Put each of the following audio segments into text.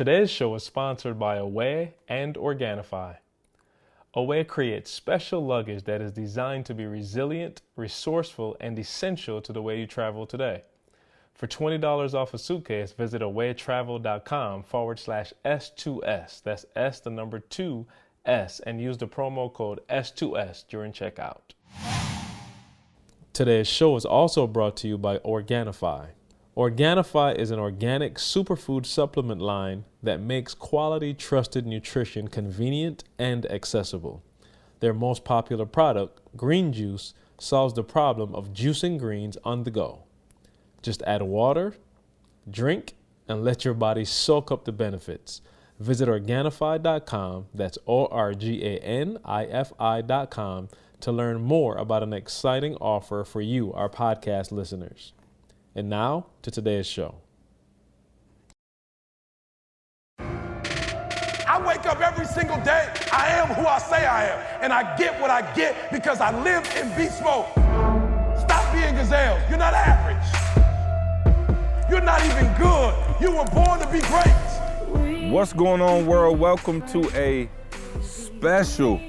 Today's show is sponsored by Away and Organifi. Away creates special luggage that is designed to be resilient, resourceful, and essential to the way you travel today. For $20 off a suitcase, visit awaytravel.com/S2S. That's S, the number 2S, and use the promo code S2S during checkout. Today's show is also brought to you by Organifi. Organifi is an organic superfood supplement line that makes quality, trusted nutrition convenient and accessible. Their most popular product, green juice, solves the problem of juicing greens on the go. Just add water, drink, and let your body soak up the benefits. Visit Organifi.com, that's Organifi.com, to learn more about an exciting offer for you, our podcast listeners. And now to today's show. I wake up every single day. I am who I say I am. And I get what I get because I live in beast mode. Stop being gazelles. You're not average. You're not even good. You were born to be great. What's going on, world? Welcome to a special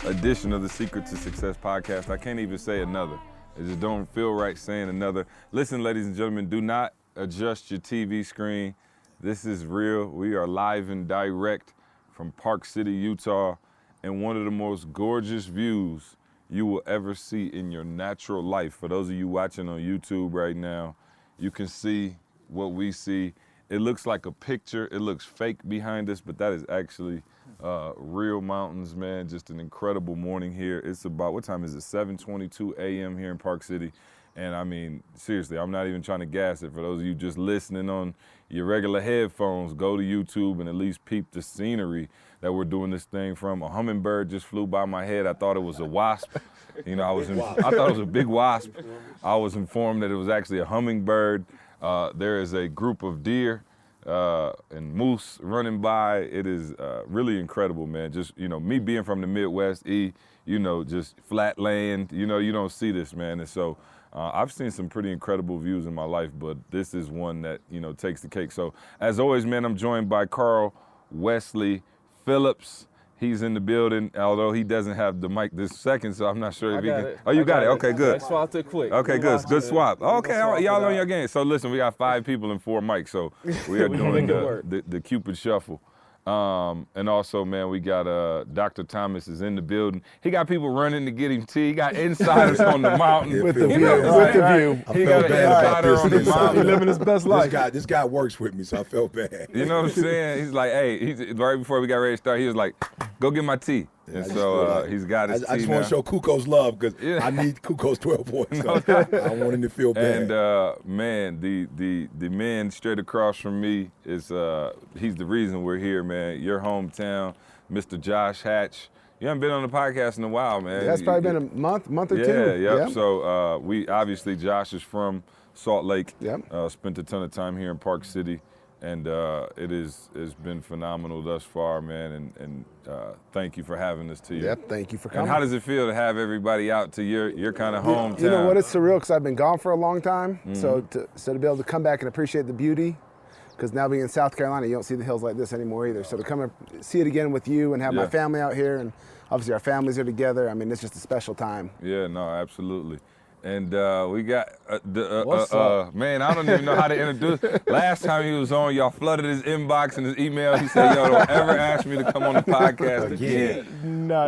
edition of the Secret to Success podcast. I can't even say another. It just don't feel right saying another. Listen, ladies and gentlemen, do not adjust your TV screen. This is real. We are live and direct from Park City, Utah, and one of the most gorgeous views you will ever see in your natural life. For those of you watching on YouTube right now, you can see what we see. It looks like a picture. It looks fake behind us, but that is actually real mountains, man. Just an incredible morning here. It's about, what time is it? 7:22 a.m. here in Park City. And I mean, seriously, I'm not even trying to gas it. For those of you just listening on your regular headphones, go to YouTube and at least peep the scenery that we're doing this thing from. A hummingbird just flew by my head. I thought it was a wasp. You know, I thought it was a big wasp. I was informed that it was actually a hummingbird. There is a group of deer and moose running by. It is really incredible, man. Just, you know, me being from the Midwest, just flat land, you don't see this, man. And so I've seen some pretty incredible views in my life, but this is one that, takes the cake. So as always, man, I'm joined by Carl Wesley Phillips. He's in the building, although he doesn't have the mic this second, so I'm not sure if he can. Oh, you got it. Okay, good. I swapped it quick. Okay, good swap. Okay, all right, y'all on your game. So listen, we got 5 people and 4 mics, so we are doing the Cupid Shuffle. And also, man, we got Dr. Thomas is in the building. He got people running to get him tea. He got insiders on the mountain. With the view. He got an insider on the mountain. He's living his best life. This guy works with me, so I felt bad. You know what I'm saying? He's like, hey, right before we got ready to start, he was like, go get my tea. And so he's got his tea I just want to show Kuko's love because I need Kuko's 12 points. So I want him to feel bad. And man, the man straight across from me is he's the reason we're here, man. Your hometown, Mr. Josh Hatch. You haven't been on the podcast in a while, man. Yeah, it's probably been a month or two. Yeah. So we obviously, Josh is from Salt Lake. Yep. Spent a ton of time here in Park City. And it's been phenomenal thus far, man, and thank you for having us to you. Yep, thank you for coming. And how does it feel to have everybody out to your kind of hometown? You know what, it's surreal because I've been gone for a long time, so to be able to come back and appreciate the beauty, because now being in South Carolina, you don't see the hills like this anymore either. So to come and see it again with you and have my family out here, and obviously our families are together, I mean, it's just a special time. Yeah, no, absolutely. And we got man, I don't even know how to introduce. Last time he was on, y'all flooded his inbox and his email. He said, yo, don't ever ask me to come on the podcast again.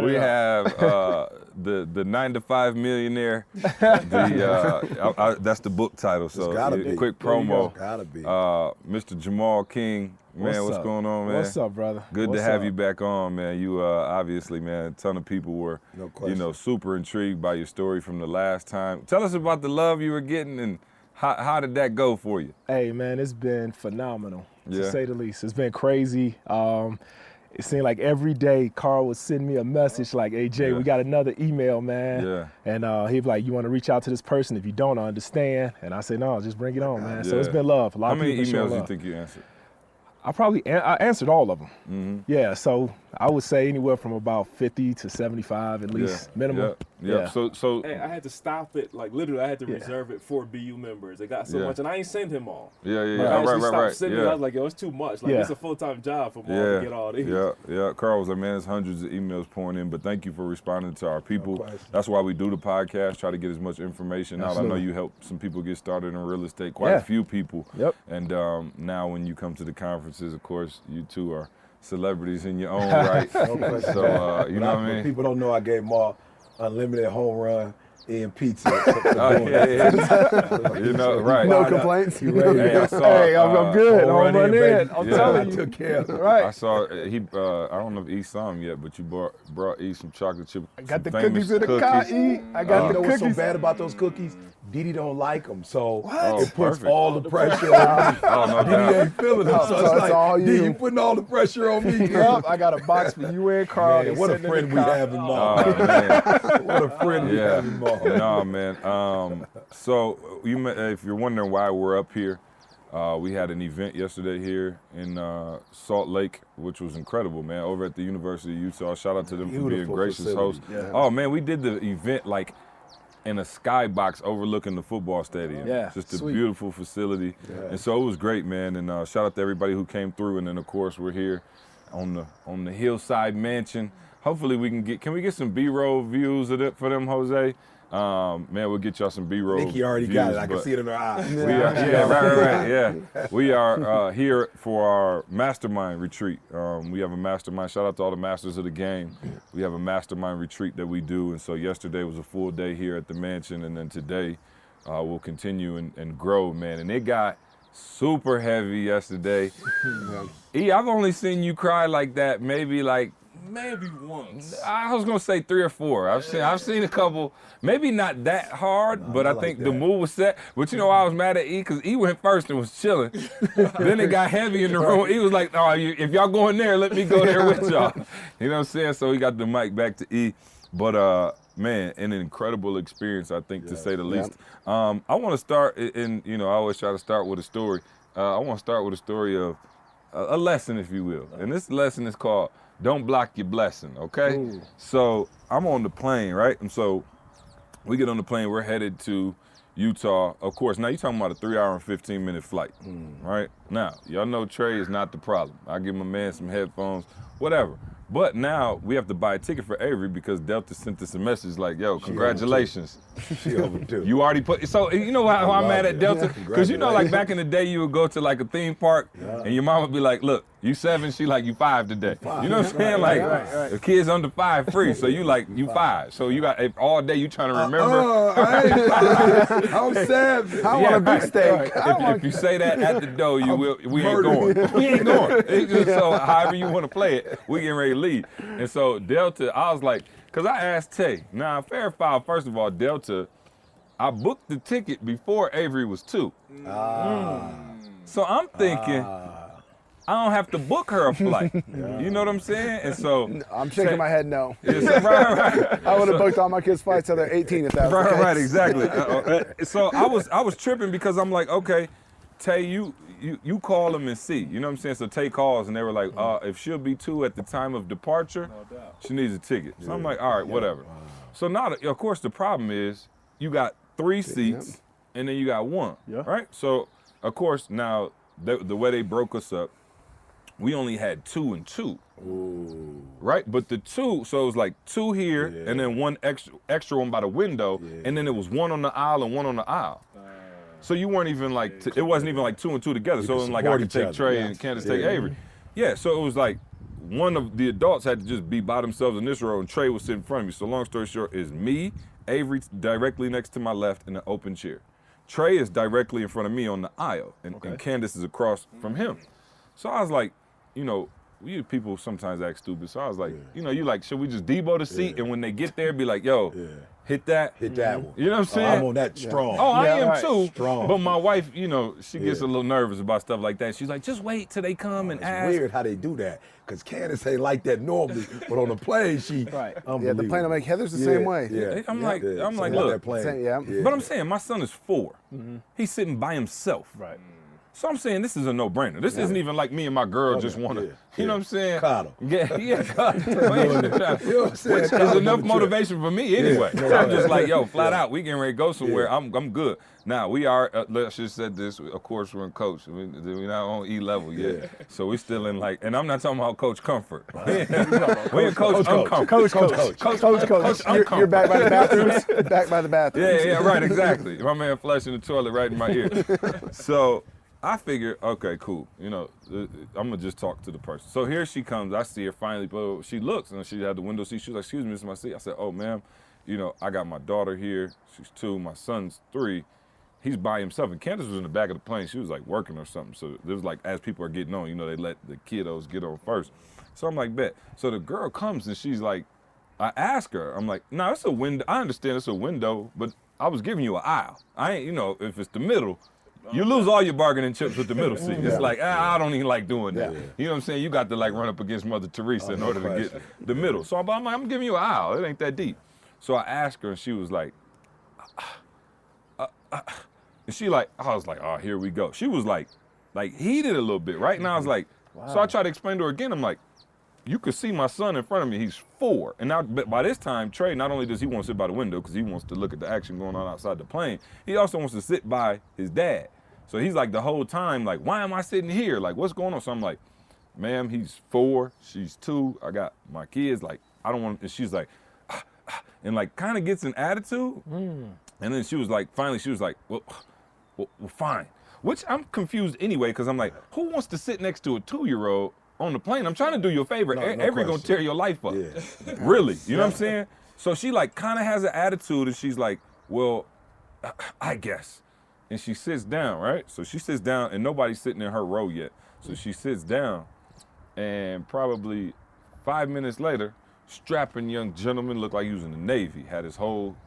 We have the 9 to 5 millionaire. That's the book title, so quick promo. Gotta be. Mr. Jamal King. Man, what's going on, man? What's up, brother? Good to have you back on, man. You obviously, man, a ton of people were, super intrigued by your story from the last time. Tell us about the love you were getting and how did that go for you? Hey, man, it's been phenomenal, to say the least. It's been crazy. It seemed like every day Carl would send me a message like, hey, Jay, we got another email, man. Yeah. And he'd be like, you want to reach out to this person? If you don't, I understand. And I say, no, just bring it on, man. So it's been love. How many emails do you think you answered? I answered all of them. Mm-hmm. Yeah, so I would say anywhere from about 50 to 75 at least minimum. Yeah. So Hey, I had to stop it. Like literally, I had to reserve it for BU members. It got so much, and I ain't send him all. Yeah. I actually stopped Right. sending them. I was like, yo, it's too much. Like it's a full-time job for Mom to get all these. Yeah. Carl was like, man, there's hundreds of emails pouring in, but thank you for responding to our people. That's why we do the podcast, try to get as much information out. I know you helped some people get started in real estate, quite a few people. Yep. And now when you come to the conferences, of course, you two are celebrities in your own right. So, you know what I mean? People don't know I gave Ma unlimited home run and pizza. You know, right. No complaints. Hey, I saw, I'm good. I'm running. I'm telling I you. took care of it. Right. I saw he. I don't know if E saw him yet, but you brought E some chocolate chip. I got the some famous cookies in the car. E. I got You the know what's so cookies. bad about those cookies? Didi don't like them, so Oh, it puts perfect. all the pressure on me. Oh, no Didi doubt. ain't feeling them, so So it's it's like, all D, you. you putting all the pressure on me. Yup, I got a box for you and Carl. Man, They what a sitting in friend the we car. have in Ma. Oh, man. What a friend we Yeah. have in Ma. No, man. So if you're wondering why we're up here, we had an event yesterday here in Salt Lake, which was incredible, man. Over at the University of Utah. Shout out to them for being Beautiful gracious facility. hosts. Yeah. Oh man, we did the event like in a skybox overlooking the football stadium. Yeah, Just a sweet. beautiful facility. And so it was great, man. And shout out to everybody who came through. And then of course we're here on the Hillside Mansion. Hopefully we can we get some B-roll views of it for them, Jose? Man, we'll get y'all some B-roll. Nikki already views, got it. I can but see it in her eyes. We are, right. Yeah, we are here for our mastermind retreat. We have a mastermind. Shout out to all the masters of the game. We have a mastermind retreat that we do, and so yesterday was a full day here at the mansion, and then today we'll continue and grow, man. And it got super heavy yesterday. I've only seen you cry like that maybe once. I was gonna say 3 or 4. I've seen a couple, maybe not that hard, but I think the mood was set. But you know, I was mad at E because E went first and was chilling. Then it got heavy in the room. E was like, "Oh, if y'all going there, let me go there with y'all." You know what I'm saying? So he got the mic back to E. But man, an incredible experience, I think, to say the least. I want to start I always try to start with a story. I want to start with a story of a lesson, if you will. And this lesson is called "Don't Block Your Blessing," okay? Ooh. So I'm on the plane, right? And so we get on the plane, we're headed to Utah. Of course, now you're talking about a 3-hour and 15-minute flight, right? Now, y'all know Trey is not the problem. I give my man some headphones, whatever. But now we have to buy a ticket for Avery because Delta sent us a message like, yo, congratulations. She overdue. You already put, so you know how I'm mad at Delta? Because you know, like back in the day, you would go to like a theme park and your mom would be like, look, you 7, she like, you 5 today. You know what I'm saying? Like, the kids under 5 free, so you like, you 5. So you got, all day you trying to remember. I'm sad. I want a big steak. If you say that at the door, we ain't going. We ain't going. It's just so however you want to play it, we getting ready to leave. And so Delta, I was like, because I asked Tay. Now, fair foul, first of all, Delta, I booked the ticket before Avery was 2. So I'm thinking, I don't have to book her a flight. You know what I'm saying? And so I'm shaking my head no. right. I would have booked all my kids' flights till they're 18 if that was the case. Right, exactly. So I was tripping because I'm like, okay, Tay, you call them and see. You know what I'm saying? So Tay calls and they were like, if she'll be 2 at the time of departure, she needs a ticket. So I'm like, all right, whatever. So now, of course, the problem is you got 3 seats and then you got 1, right? So, of course, now the way they broke us up, we only had 2 and 2. Ooh. Right? But the 2, so it was like 2 here and then 1 extra one by the window, and then it was 1 on the aisle and 1 on the aisle. So you weren't even like, it wasn't even like 2 and 2 together. So it was like I could take Trey and Candace take Avery. Yeah, so it was like one of the adults had to just be by themselves in this row and Trey was sitting in front of me. So long story short is me, Avery directly next to my left in an open chair. Trey is directly in front of me on the aisle and Candace is across from him. So I was like, you know, you people sometimes act stupid. So I was like, you know, you like, should we just debo the seat? And when they get there, be like, yo, hit that. Hit that one. You know what I'm saying? I'm on that strong. Oh, I am too. Strong. But my wife, you know, she gets a little nervous about stuff like that. She's like, just wait till they come and ask. It's weird how they do that. Because Candace ain't like that normally. But on the plane, she unbelievable. Yeah, the plane will make Heather's the same way. Yeah. I'm like, So look. that plane. Yeah. But I'm saying, my son is 4. He's sitting by himself. Right. So I'm saying this is a no-brainer. This isn't even like me and my girl just want to, you know what I'm saying? Coddle. Yeah, coddle. You know what I'm saying? Which is Coddle enough on the motivation for me anyway. I'm just like, yo, flat out, we getting ready to go somewhere. I'm good. Now, we are, let's just said this, of course, we're in coach. We're not on E level yet. So we still in like, and I'm not talking about Coach Comfort. We in Coach Uncomfort. Coach. You're back by the bathrooms. Back by the bathrooms. Yeah, right, exactly. My man flushing the toilet right in my ear. So I figured, okay, cool. You know, I'm gonna just talk to the person. So here she comes. I see her finally, but she looks and she had the window seat. She was like, "Excuse me, this is my seat." I said, "Oh, ma'am, you know, I got my daughter here. She's 2. My son's 3. He's by himself." And Candace was in the back of the plane. She was like working or something. So it was like, as people are getting on, you know, they let the kiddos get on first. So I'm like, bet. So the girl comes and she's like, I ask her, I'm like, no, it's a window. I understand it's a window, but I was giving you an aisle. I ain't, you know, if it's the middle, you lose all your bargaining chips with the middle seat. It's like, I don't even like doing that. You know what I'm saying? You got to like run up against Mother Teresa in order to get the middle. So I'm like, I'm giving you an aisle. It ain't that deep. So I asked her and she was like, and she like, I was like, oh, here we go. She was like heated a little bit, right? And I was like, so I tried to explain to her again. I'm like, you could see my son in front of me. He's 4. And now, by this time, Trey, not only does he want to sit by the window because he wants to look at the action going on outside the plane, he also wants to sit by his dad. So he's like the whole time, like, why am I sitting here? Like, what's going on? So I'm like, ma'am, he's 4, she's 2. I got my kids. Like, I don't want, and she's like, and like kind of gets an attitude. And then she was like, finally, she was like, well, fine. Which I'm confused anyway, because I'm like, who wants to sit next to a 2-year-old on the plane? I'm trying to do you a favor. Every gonna tear your life up. Really, you know what I'm saying? So she like kind of has an attitude and she's like, well, I guess. And she sits down, right? So she sits down and nobody's sitting in her row yet. So she sits down and probably 5 minutes later, strapping young gentleman, looked like he was in the Navy, had his whole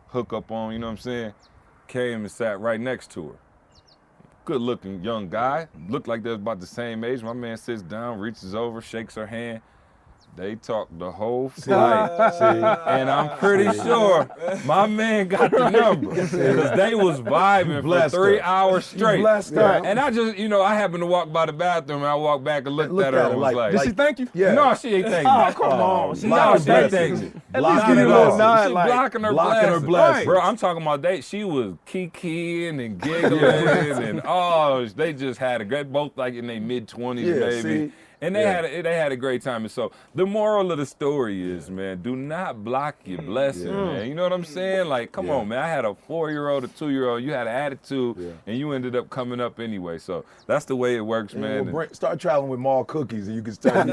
hookup on, you know what I'm saying? Came and sat right next to her. Good looking young guy, looked like they're about the same age. My man sits down, reaches over, shakes her hand. They talked the whole flight, and I'm pretty sure my man got the number because they was vibing for 3 hours straight. And I just, you know, I happened to walk by the bathroom and I walked back and looked at her and was like, did she thank you? Yeah. No, she ain't thanking me. Oh, come on. She's No, not she ain't thanking me. At least give you a little nod, She like, blocking her blessings. blessings. Bro, I'm talking about she was kikiing and giggling and they just had a great, both like in their mid-20s maybe. See? And they had a great time. And so the moral of the story is, man, do not block your blessing, man. You know what I'm saying? Like, come on, man. I had a 4-year-old, a 2-year-old. You had an attitude, and you ended up coming up anyway. So that's the way it works, man. Well, start traveling with mall cookies, and you can start. You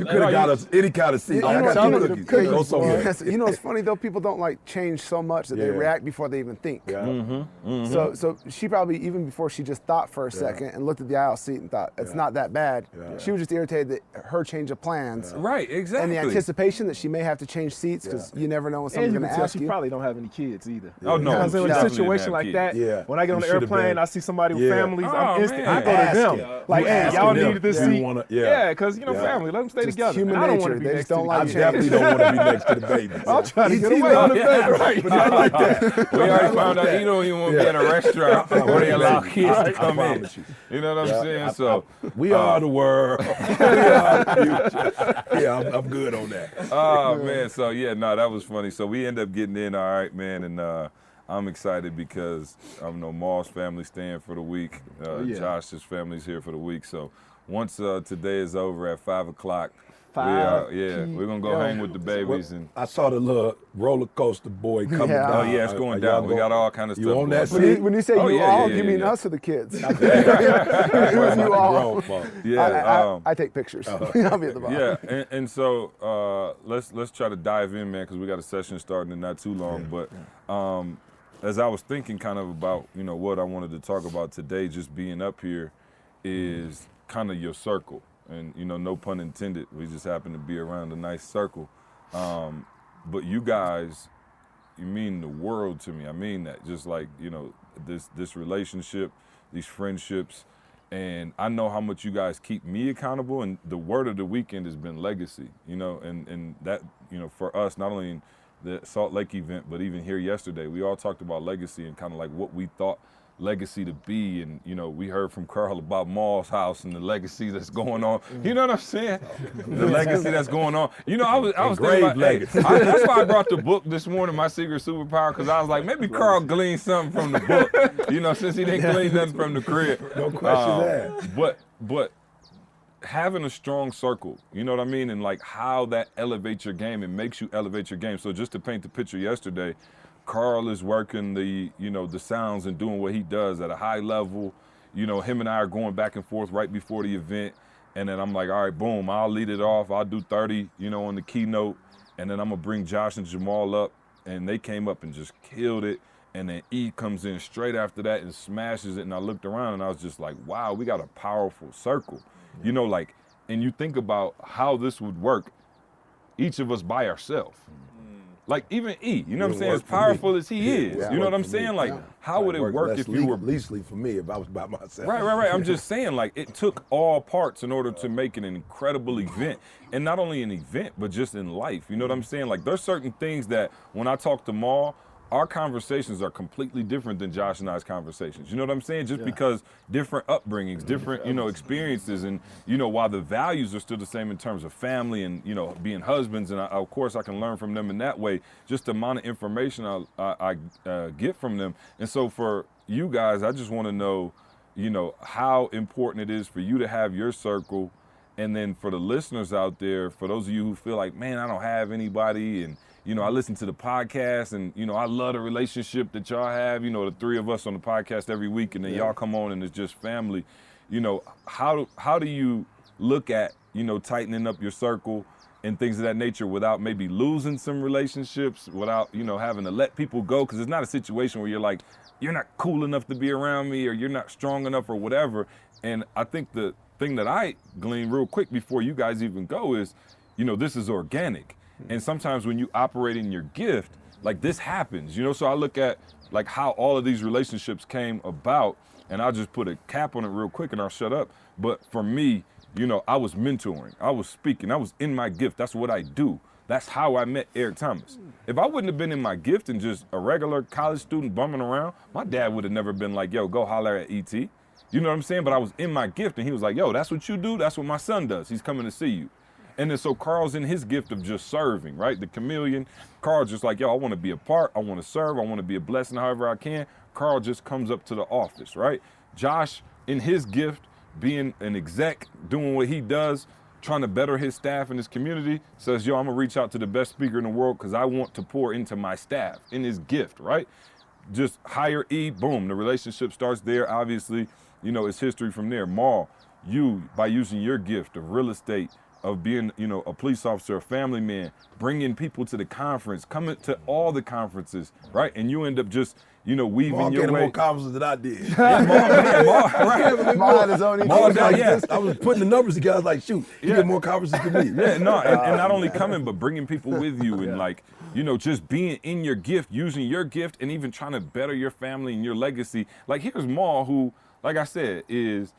could have got us any kind of seat. I got 2 cookies. Go somewhere. You know, it's funny though. People don't like change so much that they react before they even think. So she probably, even before she just thought for a second and looked at the aisle seat and thought it's not that bad. She was just irritated that her change of plans. Right, exactly. And the anticipation that she may have to change seats because you never know when someone's going to ask you. She probably don't have any kids either. Oh, no. Because in a situation like that, when I get on the airplane, I see somebody with families, I'm instant. I go to them. Like, hey, y'all needed this seat. Yeah, because, you know, family, let them stay together. Human I don't nature. want to be They next just don't like I definitely don't want to be next to the babies. I'll try to get away on from the the baby, right? But I like that. We already found out he don't even want to be at a restaurant where they allow kids to come in. You know what I'm saying? So we are the world. We are the future. Yeah, I'm good on that. Oh, man. So, that was funny. So we end up getting in all right, man. And I'm excited because I know Maul's family staying for the week. Josh's family's here for the week. So once today is over at 5 o'clock, we're going to go hang with the babies. And I saw the little roller coaster boy coming down. Oh, yeah, it's going down. We got all kind of stuff. You on that going on. seat? When you say you all, you mean us or the kids? It was you all. I take pictures. I'll be at the bottom. Yeah, and so let's try to dive in, man, because we got a session starting in not too long. But as I was thinking kind of about, you know, what I wanted to talk about today, just being up here, is kind of your circle. And, you know, no pun intended, we just happen to be around a nice circle. But you guys, you mean the world to me. I mean that. Just like, you know, this relationship, these friendships, and I know how much you guys keep me accountable. And the word of the weekend has been legacy, you know, and that, you know, for us, not only in the Salt Lake event, but even here yesterday, we all talked about legacy and kind of like what we thought legacy to be. And, you know, we heard from Carl about Maul's house and the legacy that's going on. You know what I'm saying? The legacy that's going on. You know, I was thinking about, that's why I brought the book this morning, My Secret Superpower, because I was like, maybe Carl gleaned something from the book, you know, since he didn't glean nothing from the crib. No question that. But having a strong circle, you know what I mean? And like how that elevates your game and makes you elevate your game. So just to paint the picture yesterday, Carl is working the sounds and doing what he does at a high level. You know, him and I are going back and forth right before the event. And then I'm like, all right, boom, I'll lead it off. I'll do 30, you know, on the keynote. And then I'm gonna bring Josh and Jamal up. And they came up and just killed it. And then E comes in straight after that and smashes it. And I looked around and I was just like, wow, we got a powerful circle. You know, like, and you think about how this would work, each of us by ourselves. Like even E, you know what I'm saying? As powerful as he is, you know what I'm saying? Like, how would it work if you were leastly for me if I was by myself? Right. I'm just saying, like, it took all parts in order to make it an incredible event, and not only an event, but just in life. You know what I'm saying? Like, there's certain things that when I talk to Maul, our conversations are completely different than Josh and I's conversations. You know what I'm saying? Just because different upbringings, different, you know, experiences, and, you know, while the values are still the same in terms of family and, you know, being husbands, and of course I can learn from them in that way, just the amount of information I get from them. And so for you guys, I just want to know, you know, how important it is for you to have your circle, and then for the listeners out there, for those of you who feel like, man, I don't have anybody, and you know, I listen to the podcast and, you know, I love the relationship that y'all have, you know, the three of us on the podcast every week, and then y'all come on and it's just family. You know, how do you look at, you know, tightening up your circle and things of that nature without maybe losing some relationships, without, you know, having to let people go? Because it's not a situation where you're like, you're not cool enough to be around me, or you're not strong enough or whatever. And I think the thing that I glean real quick before you guys even go is, you know, this is organic. And sometimes when you operate in your gift, like this happens, you know? So I look at like how all of these relationships came about, and I'll just put a cap on it real quick and I'll shut up. But for me, you know, I was mentoring, I was speaking, I was in my gift. That's what I do. That's how I met Eric Thomas. If I wouldn't have been in my gift and just a regular college student bumming around, my dad would have never been like, yo, go holler at ET. You know what I'm saying? But I was in my gift, and he was like, yo, that's what you do? That's what my son does. He's coming to see you. And then so Carl's in his gift of just serving, right? The chameleon. Carl's just like, yo, I want to be a part. I want to serve. I want to be a blessing however I can. Carl just comes up to the office, right? Josh, in his gift, being an exec, doing what he does, trying to better his staff and his community, says, yo, I'm going to reach out to the best speaker in the world because I want to pour into my staff, in his gift, right? Just hire E, boom, the relationship starts there. Obviously, you know, it's history from there. Maul, you, by using your gift of real estate, of being, you know, a police officer, a family man, bringing people to the conference, coming to all the conferences, right? And you end up just, you know, weaving your way. More conferences than I did. Maul had his own I was putting the numbers together. I was like, shoot, you get more conferences than me. Yeah, no, and not only coming, but bringing people with you, and like, you know, just being in your gift, using your gift, and even trying to better your family and your legacy. Like, here's Maul, who, like I said, is,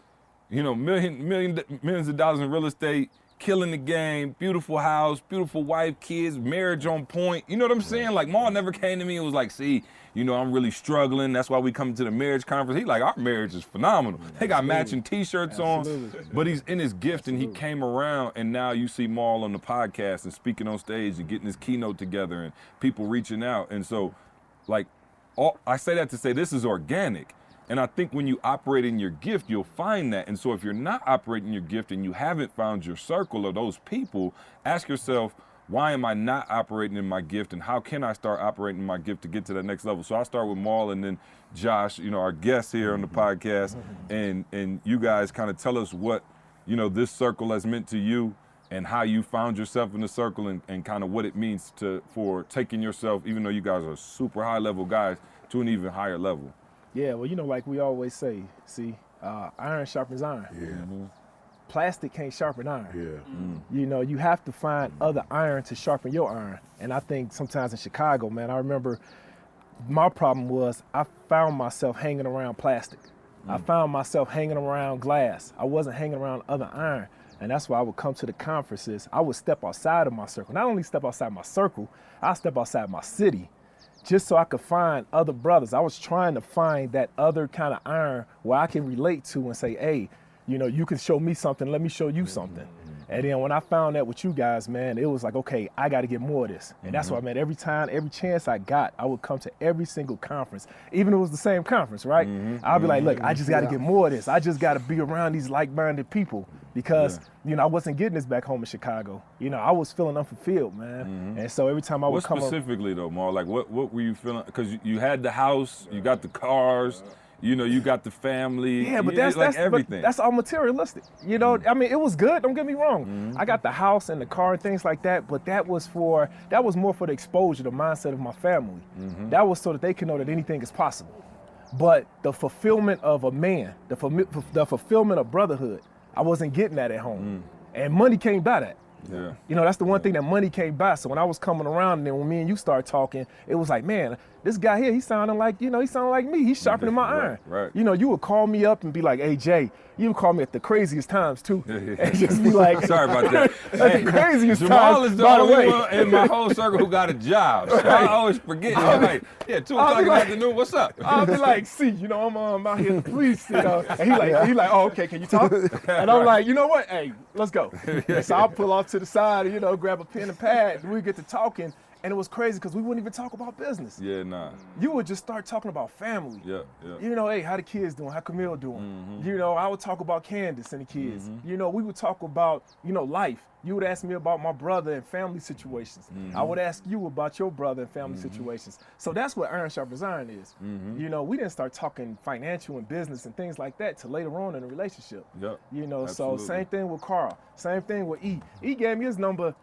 you know, millions of dollars in real estate, killing the game, beautiful house, beautiful wife, kids, marriage on point. You know what I'm saying? Like, Maul never came to me and was like, see, you know, I'm really struggling. That's why we come to the marriage conference. He like, our marriage is phenomenal. They got matching t-shirts on, but he's in his gift, and he came around, and now you see Maul on the podcast and speaking on stage and getting his keynote together and people reaching out. And so, like, I say that to say this is organic. And I think when you operate in your gift, you'll find that. And so if you're not operating your gift and you haven't found your circle of those people, ask yourself, why am I not operating in my gift, and how can I start operating in my gift to get to that next level? So I'll start with Maul and then Josh, you know, our guest here on the podcast, and you guys kind of tell us what, you know, this circle has meant to you and how you found yourself in the circle, and kind of what it means for taking yourself, even though you guys are super high level guys, to an even higher level. Yeah, well, you know, like we always say, iron sharpens iron. Yeah. Plastic can't sharpen iron. Yeah. You know, you have to find other iron to sharpen your iron. And I think sometimes in Chicago, man, I remember my problem was I found myself hanging around plastic. I found myself hanging around glass. I wasn't hanging around other iron. And that's why I would come to the conferences. I would step outside of my circle. Not only step outside my circle, I step outside my city just so I could find other brothers. I was trying to find that other kind of iron where I can relate to and say, hey, you know, you can show me something, let me show you something. And then when I found that with you guys, man, it was like, okay, I got to get more of this. And that's why, man, every chance I got, I would come to every single conference, even if it was the same conference, right? I'll be like, look, I just got to get more of this. I just got to be around these like-minded people because, you know, I wasn't getting this back home in Chicago. You know, I was feeling unfulfilled, man. And so every time I would come specifically, though, Mar? Like, what were you feeling? Because you had the house, you got the cars, you know, you got the family. Yeah, but that's everything. But that's all materialistic. You know, I mean, it was good. Don't get me wrong. I got the house and the car and things like that. But that was more for the exposure, the mindset of my family. That was so that they can know that anything is possible. But the fulfillment of a man, the fulfillment of brotherhood, I wasn't getting that at home. And money came by that. Yeah. You know, that's the one thing that money came by. So when I was coming around and then when me and you started talking, it was like, man, this guy here, he sounded like me. He's sharpening my iron. Right. You know, you would call me up and be like, hey, Jay, you would call me at the craziest times too. And just be like, sorry about that. At the craziest Jamal times, is the by the only way. one in my whole circle who got a job. So I always forget. I'm like, 2 o'clock in the afternoon, what's up? I'll be like, see, you know, I'm out here with the police, you know. And he like, oh, okay, can you talk? And I'm like, you know what? Hey, let's go. And so I'll pull off to the side, you know, grab a pen and pad, and we get to talking. And it was crazy because we wouldn't even talk about business. Yeah, nah. You would just start talking about family. Yeah. You know, hey, how the kids doing? How Camille doing? You know, I would talk about Candace and the kids. You know, we would talk about, you know, life. You would ask me about my brother and family situations. I would ask you about your brother and family situations. So that's what Iron Sharpens Iron is. You know, we didn't start talking financial and business and things like that till later on in the relationship. You know, absolutely. So same thing with Carl. Same thing with E. E gave me his number.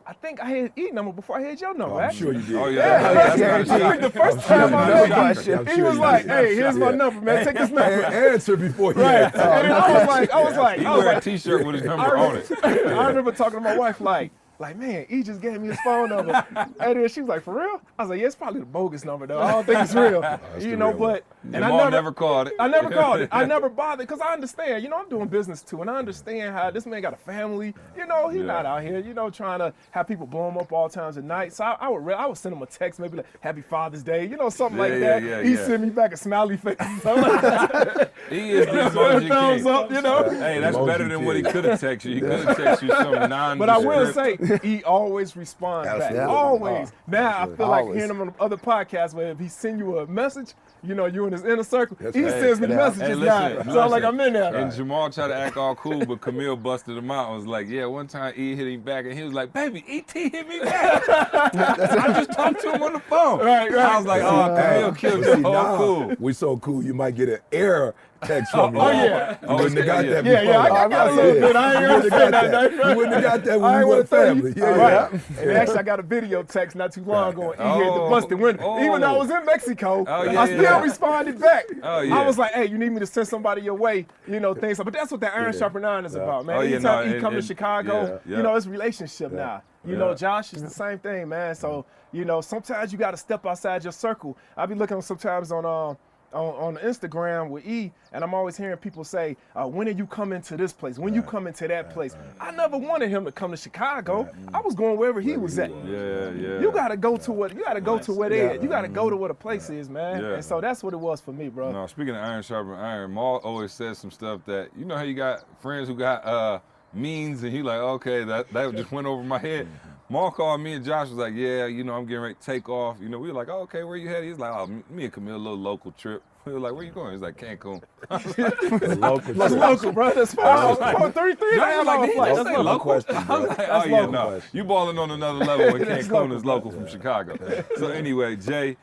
I think I had E number before I had your number, I'm actually. sure you did. Oh, yeah. I think the first time I met I'm him, he sure was you like, did. hey, here's my number, man. Take this number. Answer before you Right. answer. And then I was like, He wear a T-shirt with his number on it. I remember talking to my wife like, man, he just gave me his phone number. And then she was like, for real? I was like, yeah, it's probably the bogus number, though. I don't think it's real. You know, but... And Jamal never called it. I never called it. I never bothered because I understand. You know, I'm doing business, too, and I understand how this man got a family. You know, he's not out here, you know, trying to have people blow him up all times at night. So I would send him a text, maybe like, Happy Father's Day, you know, something like that. He'd send me back a smiley face. He is the emoji thumbs king. up, you know. Hey, that's Emoji better than what he king. could have texted you. He could have texted you some non. But I will say, he always responds back. Absolutely. Always. Now, I feel like Always. hearing him on other podcasts where if he send you a message, you know, you in his inner circle, That's he right. sends me Hey, messages now. So I'm like, I'm in there. And Jamal tried to act all cool, but Camille busted him out and was like, yeah, one time E hit him back, and he was like, baby, E.T. hit me back. I just talked to him on the phone. Right. I was like, oh, Camille killed you. Oh, cool. We so cool, you might get an error text from me. Oh, yeah. You wouldn't have got that Yeah, before. I got a little bit. I ain't You wouldn't have got understand that. You wouldn't have got that I when ain't we wanna were tell you. family. Yeah, Right. yeah. And actually, I got a video text not too long ago. He hit the Oh. busted window. Oh. Even though I was in Mexico, Oh, yeah, I still yeah. responded back. Oh, yeah. I was like, hey, you need me to send somebody your way, you know, things. But that's what that Iron Sharpen Iron is about, man. Oh, yeah, Anytime no, he come to and- Chicago, yeah. you know, it's relationship now. You know, Josh, it's the same thing, man. So, you know, sometimes you got to step outside your circle. I be looking sometimes on Instagram with E, and I'm always hearing people say, when are you coming to this place? When you coming to that place? I never wanted him to come to Chicago. I was going wherever he was at. Yeah. You gotta go to what they at. You gotta go to where the place is, man. Yeah. And so that's what it was for me, bro. No, speaking of Iron Sharpen Iron, Maul always says some stuff that, you know how you got friends who got means, and he like, okay, that just went over my head. Maul called me and Josh was like, yeah, you know, I'm getting ready to take off. You know, we were like, oh, okay, where you headed? He's like, oh, me and Camille, a little local trip. We were like, where you going? He's like, Cancun. That's local, bro. That's 33 and a half hour flight. That's local. local. Question, I'm bro. like, oh yeah, local. no, you balling on another level when That's Cancun local. is local from Chicago. So anyway, Jay,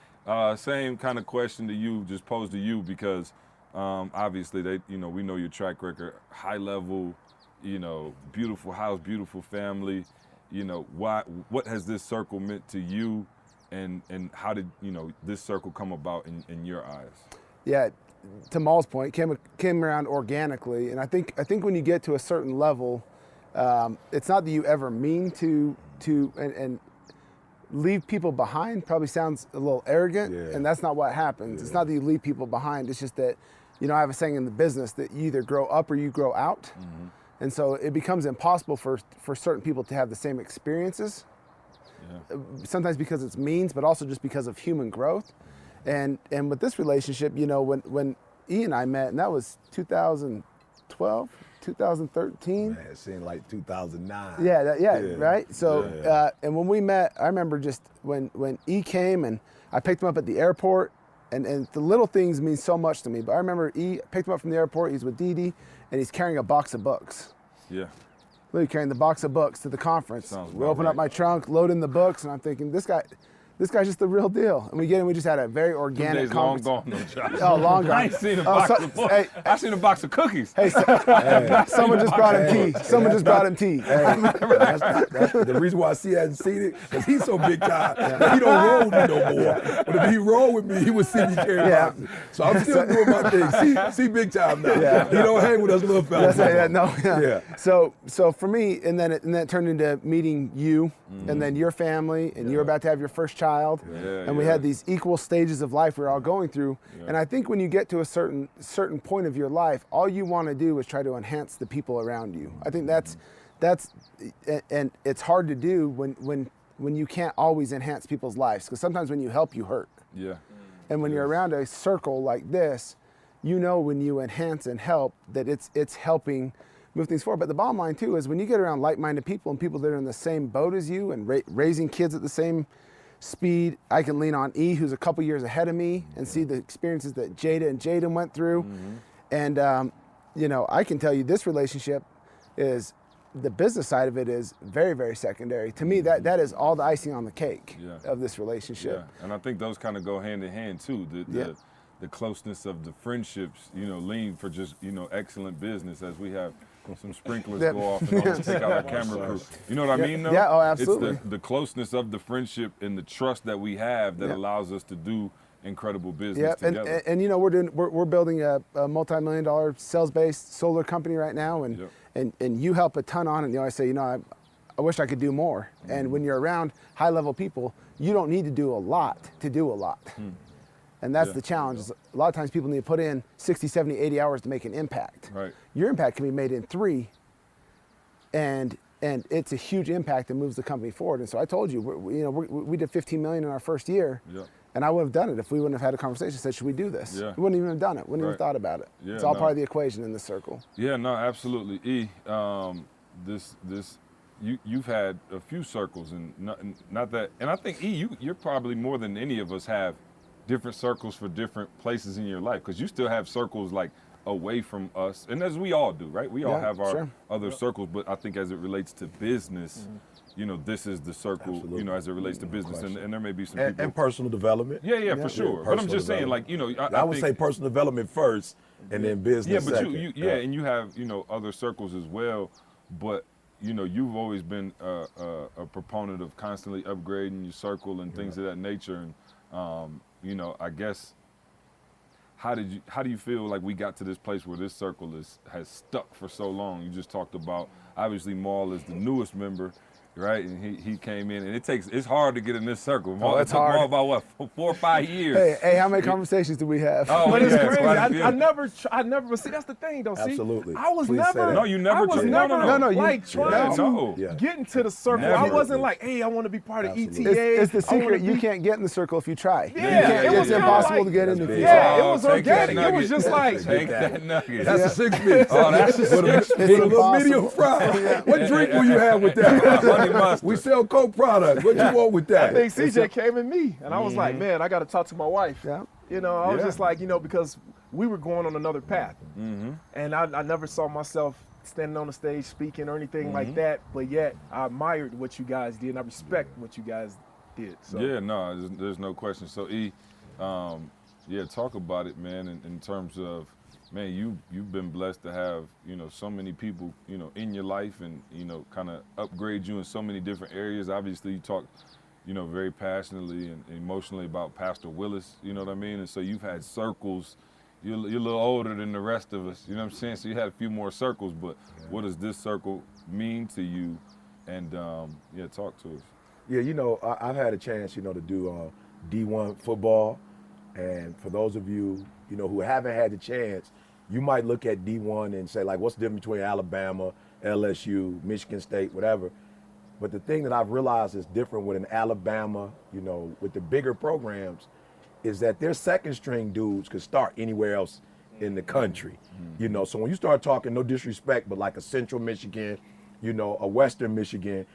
same kind of question to you, just posed to you because obviously we know your track record, high level, you know, beautiful house, beautiful family. You know, what has this circle meant to you, and how did, you know, this circle come about in your eyes? Yeah, to Maul's point, came around organically, and I think when you get to a certain level, it's not that you ever mean to and leave people behind. Probably sounds a little arrogant, and that's not what happens. It's not that you leave people behind. It's just that, you know, I have a saying in the business that you either grow up or you grow out. And so it becomes impossible for certain people to have the same experiences. sometimes because it's means, but also just because of human growth. And with this relationship, you know, when E and I met, and that was 2012, 2013. Man, it seemed like 2009. Yeah, right? So, and when we met, I remember just when E came and I picked him up at the airport, and the little things mean so much to me. But I remember E picked him up from the airport, he's with Dee Dee, and he's carrying a box of books. Yeah. Literally carrying the box of books to the conference. Sounds We about open up right. my trunk, load in the books, and I'm thinking, this guy's just the real deal. And we get in, we just had a very organic Days long conference. gone, no Josh. Oh, long gone. I ain't seen a box of books. Hey, I seen a box of cookies. hey, someone just brought him tea. Someone just brought him tea. That's the reason why C hasn't seen it, because he's so big time that he don't roll with me no more. But if he rolled with me, he would see me carry boxes. So I'm still doing my thing. See big time now. He don't hang with us little fellas. So for me, and then it turned into meeting you, and then your family, and you're about to have your first child, and we had these equal stages of life we were all going through. And I think when you get to a certain point of your life, all you want to do is try to enhance the people around you. I think that's and it's hard to do when you can't always enhance people's lives, because sometimes when you help, you hurt. Yeah. And when you're around a circle like this, you know when you enhance and help that it's helping move things forward. But the bottom line too is when you get around like-minded people and people that are in the same boat as you and raising kids at the same speed, I can lean on E, who's a couple years ahead of me, and see the experiences that Jada and Jaden went through. And you know, I can tell you this relationship is, the business side of it is very, very secondary. To me, that is all the icing on the cake of this relationship. Yeah, and I think those kind of go hand in hand too. The closeness of the friendships, you know, lean for just, you know, excellent business, as we have some sprinklers go off and always take out our camera crew. You know what I mean, though? Yeah, oh, absolutely. It's the closeness of the friendship and the trust that we have that allows us to do incredible business together. And you know, we're building a multi-million-dollar sales-based solar company right now, and you help a ton on it. You know, I say, you know, I wish I could do more. And when you're around high-level people, you don't need to do a lot to do a lot. And that's the challenge. A lot of times people need to put in 60, 70, 80 hours to make an impact. Right. Your impact can be made in 3, and it's a huge impact that moves the company forward. And so I told you, we did 15 million in our first year, and I would have done it if we wouldn't have had a conversation and said, should we do this? Yeah. We wouldn't even have done it. Wouldn't even have thought about it. Yeah, it's all part of the equation in this circle. Yeah, no, absolutely. E, you've had a few circles, and not that, and I think E, you're probably more than any of us have different circles for different places in your life, because you still have circles like away from us, and as we all do, right? We all have our other circles, but I think as it relates to business, you know, this is the circle, you know, as it relates to business, and there may be some people. And personal development. Yeah, for sure. But I'm just saying, like, you know, I would say personal development first, and then business second. And you have, you know, other circles as well, but you know, you've always been a proponent of constantly upgrading your circle and things of that nature, and you know, I guess, how do you feel like we got to this place where this circle has stuck for so long? You just talked about, obviously Maul is the newest member, right? And he came in, and it's hard to get in this circle. Maul, it's it took hard. Maul about what, 4 or 5 years. Hey, how many conversations do we have? Oh, But it's yeah, crazy. quite a few. I never, but see, that's the thing, though. See, Absolutely. I was Please say never. that. No, you never I was tried. never No, like trying no. to Yeah. get into the circle. Never. I wasn't like, hey, I want to be part of Absolutely. ETA. It's the I wanna secret. You be- can't get in the circle if you try. Yeah, it was it's kinda impossible like- to get in if you big. try. Yeah, it was take that organic. It was nugget. just like, Take that nugget. That's a 6 mix. Oh, that's a With a, six with a little impossible. medium fry. What drink will you have with that? Honey mustard. We sell Coke products. What you want with that? I think CJ came at me, and I was like, man, I got to talk to my wife. Yeah. You know, I was just like, you know, because we were going on another path, and I never saw myself standing on the stage speaking or anything like that. But yet, I admired what you guys did, and I respect what you guys did. So. Yeah, no, there's no question. So E, talk about it, man. In terms of, man, you've been blessed to have, you know, so many people, you know, in your life, and you know, kind of upgrade you in so many different areas. Obviously, you talk, you know, very passionately and emotionally about Pastor Willis. You know what I mean? And so you've had circles. You're a little older than the rest of us. You know what I'm saying? So you had a few more circles. But what does this circle mean to you? And talk to us. Yeah, you know, I've had a chance, you know, to do D1 football. And for those of you, you know, who haven't had the chance, you might look at D1 and say, like, what's the difference between Alabama, LSU, Michigan State, whatever. But the thing that I've realized is different with an Alabama, you know, with the bigger programs, is that their second string dudes could start anywhere else in the country. You know, so when you start talking, no disrespect, but like a Central Michigan, you know, a Western Michigan,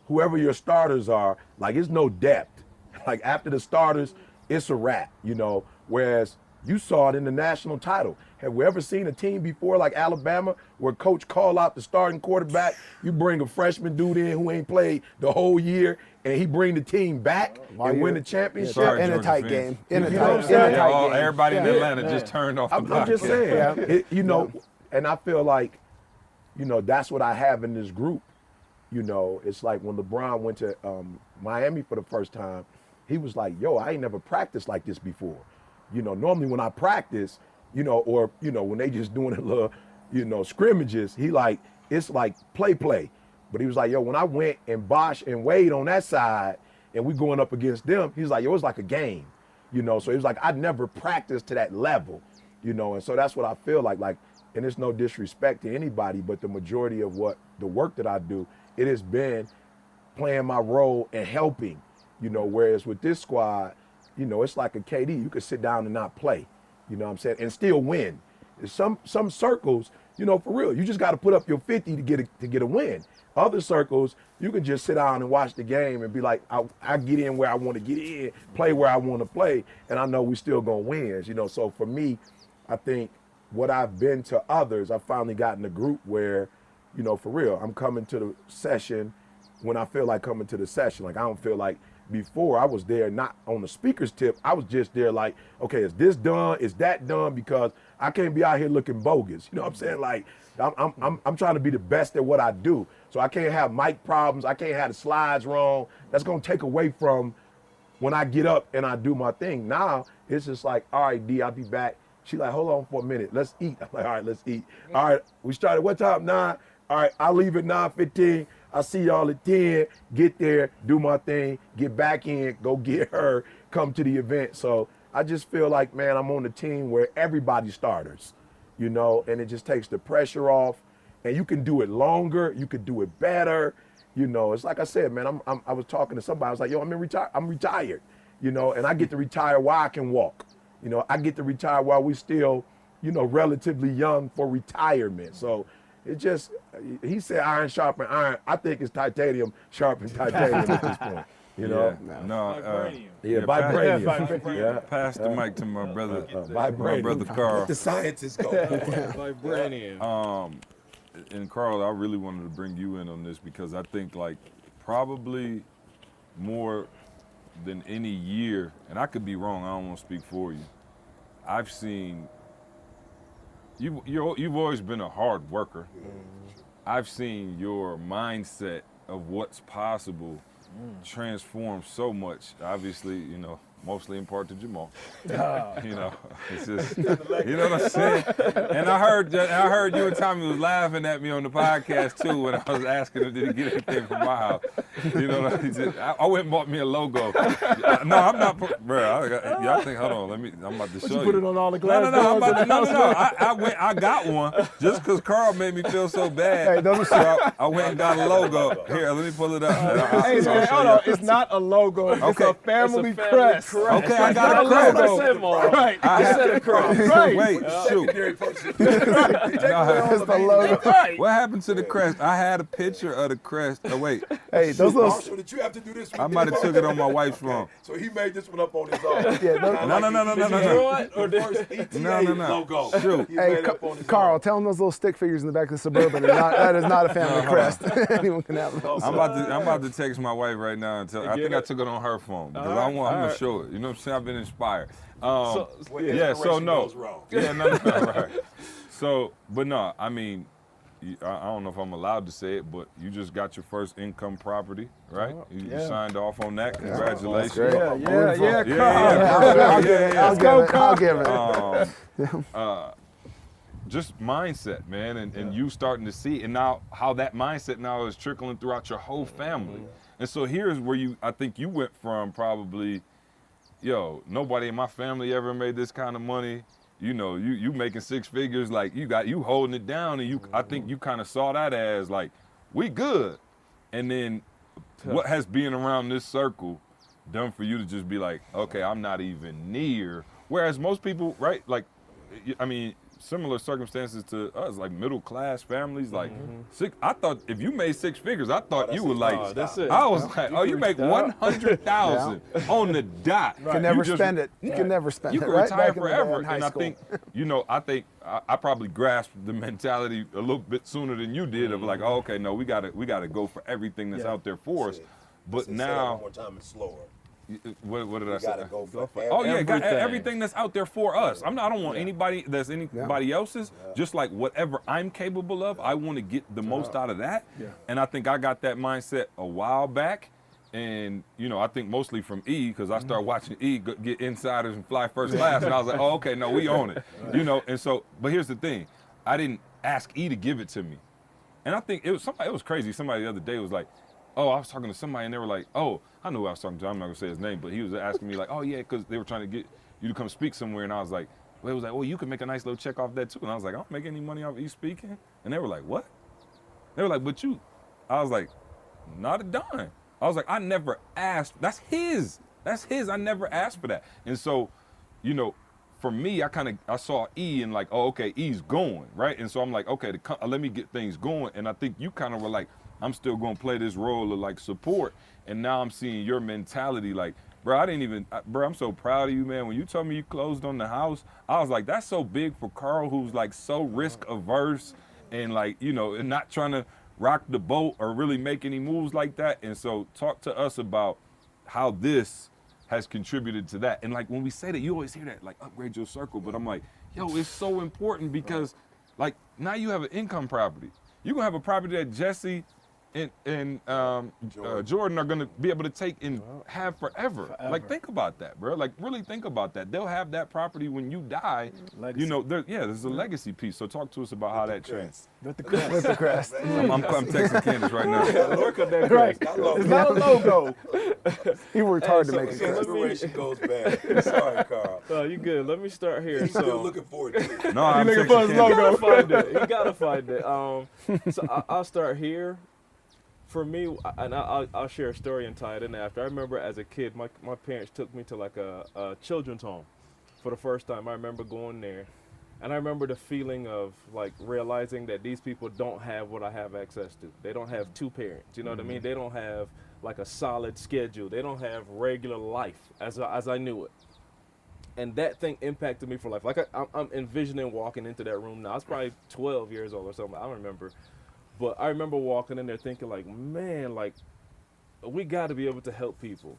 whoever your starters are, like it's no depth. Like after the starters, it's a wrap, you know, whereas you saw it in the national title. Have we ever seen a team before like Alabama where coach call out the starting quarterback, you bring a freshman dude in who ain't played the whole year, and he bring the team back and win the championship? Sorry, in a Georgia tight fans. game. In a You know what tight I'm saying? game. Everybody in Yeah. Atlanta just turned off the I'm just podcast. saying, you know, and I feel like, you know, that's what I have in this group. You know, it's like when LeBron went to Miami for the first time, he was like, yo, I ain't never practiced like this before. You know, normally when I practice, you know, or, you know, when they just doing a little, you know, scrimmages, he like, it's like play. But he was like, yo, when I went and Bosh and Wade on that side and we going up against them, he's like, yo, it's like a game. You know, so he was like, I'd never practiced to that level, you know, and so that's what I feel like, and it's no disrespect to anybody, but the majority of the work that I do, it has been playing my role and helping, you know, whereas with this squad, you know, it's like a KD, you could sit down and not play, you know what I'm saying, and still win. Some circles, you know, for real, you just got to put up your 50 to get a win. Other circles, you can just sit down and watch the game and be like, I get in where I want to get in, play where I want to play, and I know we still gonna win, you know. So for me, I think what I've been to others, I finally got in a group where, you know, for real, I'm coming to the session when I feel like coming to the session. Like I don't feel like before I was there, not on the speaker's tip, I was just there like, okay, is this done? Is that done? Because I can't be out here looking bogus. You know what I'm saying? Like I'm trying to be the best at what I do. So I can't have mic problems. I can't have the slides wrong. That's gonna take away from when I get up and I do my thing. Now it's just like, all right, D, I'll be back. She like, hold on for a minute. Let's eat. I'm like, all right, let's eat. All right, we started what time? 9. All right, I'll leave at 9:15. I'll see y'all at 10. Get there, do my thing, get back in, go get her, come to the event. So I just feel like, man, I'm on the team where everybody's starters, you know, and it just takes the pressure off. And you can do it longer, you could do it better. You know, it's like I said, man, I was talking to somebody, I was like, yo, I'm retired, you know, and I get to retire while I can walk. You know, I get to retire while we still, you know, relatively young for retirement. So it just, he said iron sharpen iron. I think it's titanium sharpen titanium at this point. You know? Vibranium. Yeah. Pass the mic to my brother, Vibranium. my brother Carl. Let the scientists go. Vibranium. And Carl, I really wanted to bring you in on this because I think like probably more than any year, and I could be wrong, I don't want to speak for you, I've seen, you've always been a hard worker. I've seen your mindset of what's possible transform so much. Obviously, you know, mostly in part to Jamal. You know, it's just, you know what I'm saying? And I heard you and Tommy was laughing at me on the podcast too when I was asking him, did he get anything from my house? You know, I went and bought me a logo. No, I'm not, bro. Y'all think, hold on, I'm about to show you. Put it on all the glass No. doors. I got one just because Carl made me feel so bad. Hey, those are So I went and got a logo. Here, let me pull it up. Hey, man, hold on. It's not a logo. It's Okay. a family crest. Okay, I got a crest. Right. I had a crest. Right. Wait, shoot. That's the logo. Right. What happened to the crest? I had a picture of the crest. Oh, wait. Hey, those little. Also, that you have to do this one. I might have took it on my wife's phone. So he made this one up on his own. Yeah, those, No. Logo. Shoot. He Hey, made it up on his Carl, own. tell him those little stick figures in the back of the Suburban. That is not a family crest. Anyone can have those. I'm about to text my wife right now and tell. I think I took it on her phone because I'm gonna show it. You know what I'm saying? I've been inspired. So no. Goes wrong. Yeah, no, right. So, but no, I mean, I don't know if I'm allowed to say it, but you just got your first income property, right? You signed off on that. Congratulations. Great. Carl. I'll give it. Just mindset, man, and you starting to see, and now how that mindset now is trickling throughout your whole family. And so here's where I think you went from probably, nobody in my family ever made this kind of money. You know, you making 6 figures, like you holding it down, and I think you kind of saw that as like, we good. And then What has being around this circle done for you to just be like, okay, I'm not even near? Whereas most people, right? Like, I mean, similar circumstances to us, like middle class families, like I thought if you made 6 figures, I thought you were like, that's it. I was like, oh, you make 100,000 on the dot. You can never spend it. You can never spend You it. can right? retire Back in the day forever. in high And I school. think, I probably grasped the mentality a little bit sooner than you did of like, oh, okay, no, we gotta go for everything that's out there for us. But Say that now, one more time, it's slower. what did I You say? gotta go for Oh yeah, got everything. everything that's out there for us. I don't want anybody that's anybody else's. Just like whatever I'm capable of, I want to get the most out of that. Yeah. And I think I got that mindset a while back. And I think mostly from E, because I started watching E get insiders and fly first class, and I was like, oh, okay, no, we own it. And so, but here's the thing, I didn't ask E to give it to me, and I think it was crazy. Somebody the other day was like, oh, I was talking to somebody and they were like, oh, I knew who I was talking to. I'm not gonna say his name, but he was asking me like, oh yeah, because they were trying to get you to come speak somewhere. And I was like, well, it was like, well, you can make a nice little check off that too. And I was like, I don't make any money off you speaking. And they were like, what? They were like, but you. I was like, not a dime. I was like, I never asked. That's his. I never asked for that. And so, for me, I saw E and like, oh, okay, E's going, right? And so I'm like, okay, let me get things going. And I think you kind of were like, I'm still going to play this role of like support. And now I'm seeing your mentality like, bro, I'm so proud of you, man. When you told me you closed on the house, I was like, that's so big for Carl, who's like so risk averse and like, and not trying to rock the boat or really make any moves like that. And so talk to us about how this has contributed to that. And like when we say that, you always hear that, like upgrade your circle. But I'm like, yo, it's so important because like now you have an income property. You're going to have a property that Jesse and Jordan are going to be able to take and have forever. Like, think about that, bro. Like, really think about that. They'll have that property when you die. Legacy. There's a legacy piece. So talk to us about how that changed. With the crest. With the crest. I'm texting Candace right now. Look at that. Right. Chris. It's not a logo. He worked hard to so- make it. so let crest. me- Inspiration goes back. Sorry, Carl. Oh, you good. Let me start here. He's still So looking forward to it. No, I'm looking texting for his Candace. logo. you gotta find it. So I'll start here. For me, and I'll share a story and tie it in after. I remember as a kid, my parents took me to like a children's home for the first time. I remember going there, and I remember the feeling of like realizing that these people don't have what I have access to. They don't have 2 parents. You know what I mean? They don't have like a solid schedule. They don't have regular life as I knew it. And that thing impacted me for life. Like I'm envisioning walking into that room now. I was probably 12 years old or something. I don't remember. But I remember walking in there thinking like, man, like we got to be able to help people.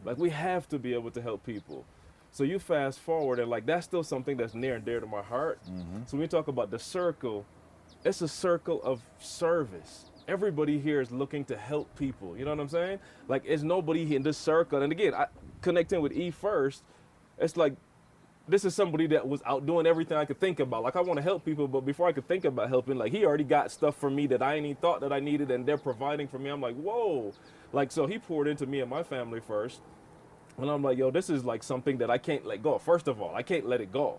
Like we have to be able to help people. So you fast forward and like that's still something that's near and dear to my heart. So when we talk about the circle, it's a circle of service. Everybody here is looking to help people. You know what I'm saying? Like it's nobody in this circle. And again, connecting with E first, it's like this is somebody that was out doing everything I could think about. Like I want to help people, but before I could think about helping, like he already got stuff for me that I ain't even thought that I needed, and they're providing for me. I'm like, whoa. Like, so he poured into me and my family first. And I'm like, yo, this is like something that I can't let go. First of all, I can't let it go.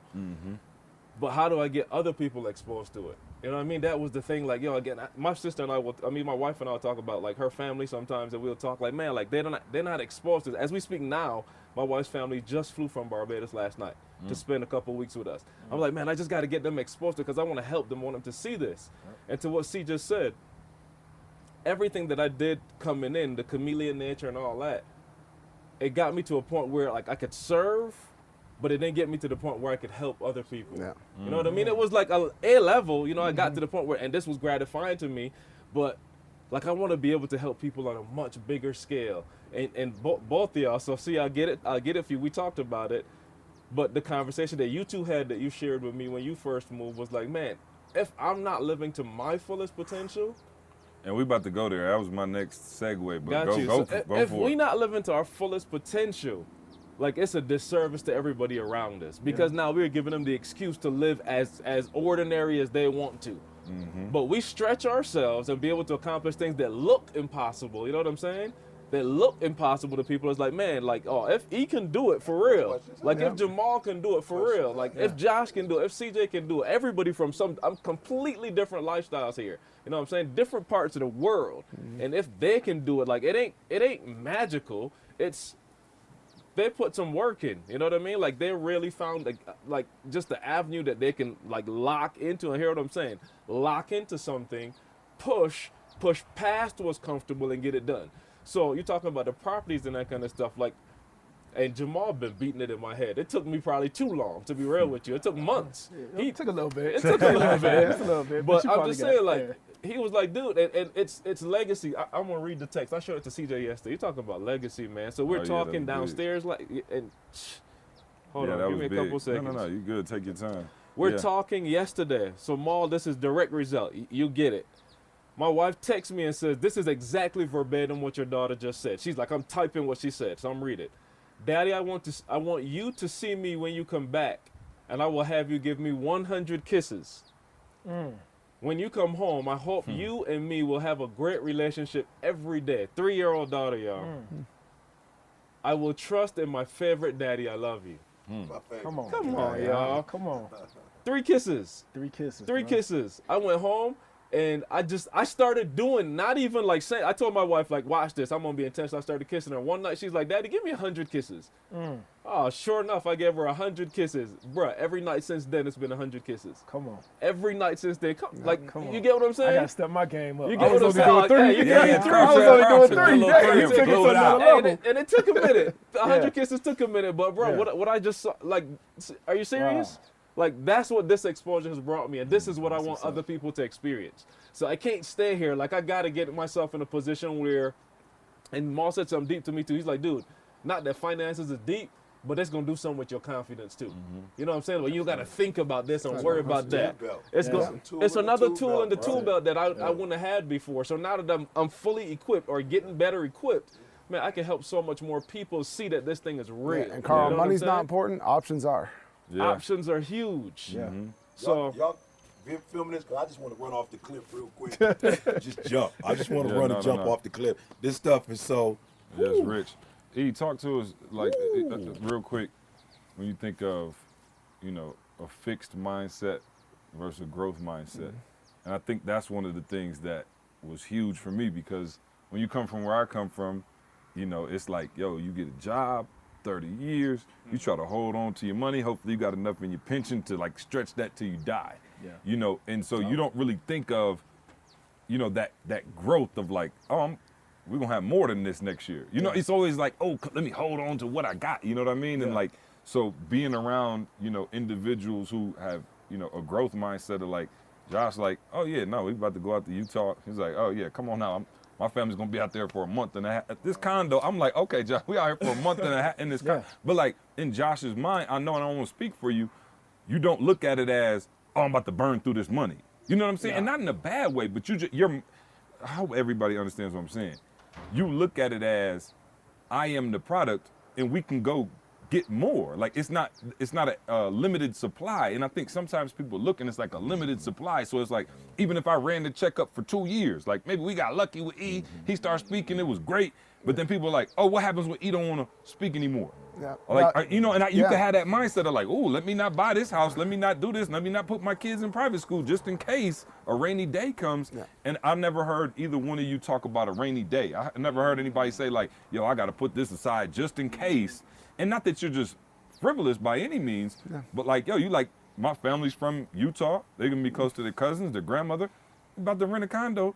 But how do I get other people exposed to it? You know what I mean? That was the thing. Like, yo, again, my sister and my wife and I will talk about like her family sometimes, and we'll talk like, man, like they're not exposed to it. As we speak now, my wife's family just flew from Barbados last night to spend a couple weeks with us. I'm like, man, I just got to get them exposed to it because I want to help them, want them to see this. And to what C just said, everything that I did coming in, the chameleon nature and all that, it got me to a point where like I could serve, but it didn't get me to the point where I could help other people. Yeah. You know what I mean? It was like a level, I got to the point where, and this was gratifying to me, but like I want to be able to help people on a much bigger scale. And both of y'all, so see, I'll get it for you. We talked about it, but the conversation that you two had that you shared with me when you first moved was like, man, if I'm not living to my fullest potential. And we about to go there. That was my next segue, but go If for we it. not living to our fullest potential, like it's a disservice to everybody around us because now we're giving them the excuse to live as ordinary as they want to. But we stretch ourselves and be able to accomplish things that look impossible. You know what I'm saying? that look impossible to people. It's like, man, like, oh, if he can do it for real, like if Jamal can do it for real, like if Josh can do it, if CJ can do it, everybody from I'm completely different lifestyles here. You know what I'm saying? Different parts of the world. And if they can do it, like it ain't magical. It's they put some work in. You know what I mean? Like they really found like just the avenue that they can like lock into. And hear what I'm saying? Lock into something, push past what's comfortable and get it done. So you're talking about the properties and that kind of stuff, like, and Jamal been beating it in my head. It took me probably too long, to be real with you. It took months. It took a little bit. It took a little bit. It's a little bit. But I'm just saying, like, he was like, dude, and it's legacy. I'm gonna read the text. I showed it to CJ yesterday. You're talking about legacy, man. So we're talking downstairs, like, and hold on, give me a couple seconds. No, you good. Take your time. We're talking yesterday. So Maul, this is direct result. You get it. My wife texts me and says, this is exactly verbatim what your daughter just said. She's like, I'm typing what she said, so I'm reading it. Daddy, I want you to see me when you come back, and I will have you give me 100 kisses. When you come home, I hope you and me will have a great relationship every day. 3-year-old daughter, y'all. I will trust in my favorite daddy. I love you. Come on. Come on, y'all. Come on. 3 kisses. 3 kisses. 3 kisses. I went home. And I started doing, not even like saying, I told my wife, like, watch this, I'm going to be intentional. I started kissing her. One night, she's like, Daddy, give me 100 kisses. Oh, sure enough, I gave her 100 kisses. Bruh, every night since then, it's been 100 kisses. Come on. Every night since then. Come You get what I'm saying? I got to step my game up. You I get was what I'm only saying? doing 3. I was only doing 3. Yeah, You took it to another level. And it took a minute. 100 kisses took a minute. But, bro, what I just saw, like, are you serious? Wow. Like, that's what this exposure has brought me, and this is what I want other people to experience. So I can't stay here. Like, I got to get myself in a position where, and Maul said something deep to me, too. He's like, dude, not that finances is deep, but it's going to do something with your confidence, too. You know what I'm saying? Well, you got to think about this and worry about that. It's another tool in the tool belt that I wouldn't have had before. So now that I'm fully equipped or getting better equipped, man, I can help so much more people see that this thing is real. Yeah, and Carl, you know money's not important. Options are. Options are huge. Yeah. So y'all been filming this? Cause I just want to run off the cliff real quick. Just jump. I just want to run and jump off the cliff. This stuff is so. Yeah, it's rich. E, talk to us like real quick when you think of, you know, a fixed mindset versus a growth mindset. And I think that's one of the things that was huge for me, because when you come from where I come from, you know, it's like, yo, you get a job, 30 years, you try to hold on to your money. Hopefully you got enough in your pension to like stretch that till you die. Yeah. You know, and so you don't really think of, you know, that growth of like, oh, we're gonna have more than this next year. You know, it's always like, oh, let me hold on to what I got. You know what I mean? And like, so being around, you know, individuals who have, you know, a growth mindset of like, Josh, like, oh yeah, no, we about to go out to Utah. He's like, oh yeah, come on now. My family's gonna be out there for a month and a half. At this condo, I'm like, okay, Josh, we out here for a month and a half in this condo. But like in Josh's mind, I know, and I don't want to speak for you, you don't look at it as, oh, I'm about to burn through this money. You know what I'm saying? And not in a bad way, but I hope everybody understands what I'm saying. You look at it as, I am the product and we can go get more. Like it's not a limited supply. And I think sometimes people look and it's like a limited supply. So it's like, even if I ran the checkup for 2 years, like maybe we got lucky with E, he started speaking, it was great. But then people are like, oh, what happens when E don't want to speak anymore? Yeah. Like, you know, and you can have that mindset of like, oh, let me not buy this house. Let me not do this. Let me not put my kids in private school just in case a rainy day comes. Yeah. And I never heard either one of you talk about a rainy day. I never heard anybody say like, yo, I got to put this aside just in case. And not that you're just frivolous by any means, but like, yo, you like, my family's from Utah. They're going to be close to their cousins, their grandmother. About to rent a condo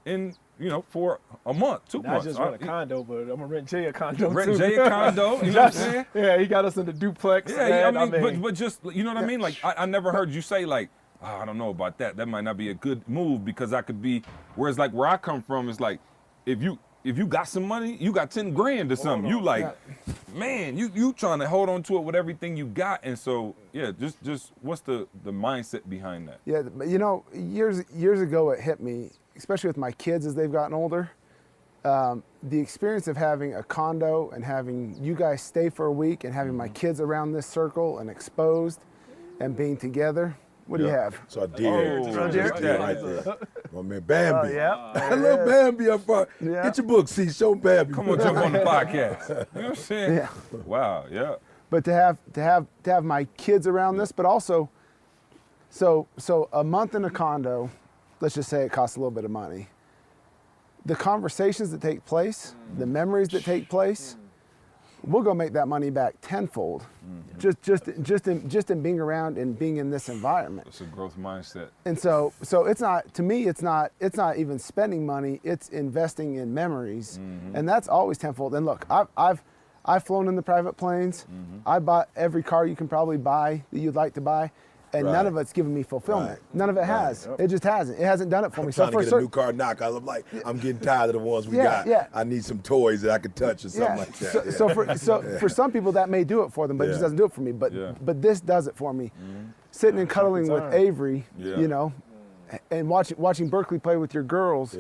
in, you know, for a month, 2 months. Not just rent a condo, but I'm going to rent Jay a condo rent too. Jay a condo, you know what I'm saying? Yeah, he got us in the duplex. Yeah, I mean, but just, you know what I mean? Like, I never heard you say like, oh, I don't know about that. That might not be a good move because I could be, whereas like where I come from is like, if you got some money, you got 10 grand or something. You like, man, you trying to hold on to it with everything you got. And so, yeah, just what's the mindset behind that? Yeah, you know, years ago it hit me, especially with my kids as they've gotten older. The experience of having a condo and having you guys stay for a week and having my kids around this circle and exposed and being together. What do you have? So a deer. Oh, Just a deer right there. My man Bambi. yeah. Little Bambi up front. Yeah. Get your book, see, show Bambi. Come on, jump on the podcast. You know what I'm saying? Yeah. Wow, yeah. But to have my kids around this, but also, so a month in a condo, let's just say it costs a little bit of money. The conversations that take place, the memories that take place, we'll go make that money back tenfold. Just in being around and being in this environment. It's a growth mindset. And so it's not, to me, it's not even spending money, it's investing in memories. And that's always tenfold. And look, I've flown in the private planes. I bought every car you can probably buy that you'd like to buy. And none of it's given me fulfillment. None of it has. It just hasn't. It hasn't done it for me. I'm trying to get a new car now because I'm like, I'm getting tired of the ones we got. Yeah. I need some toys that I can touch or something like that. For some people that may do it for them, but it just doesn't do it for me. But this does it for me. Sitting and cuddling with Avery, you know, and watching Berkeley play with your girls,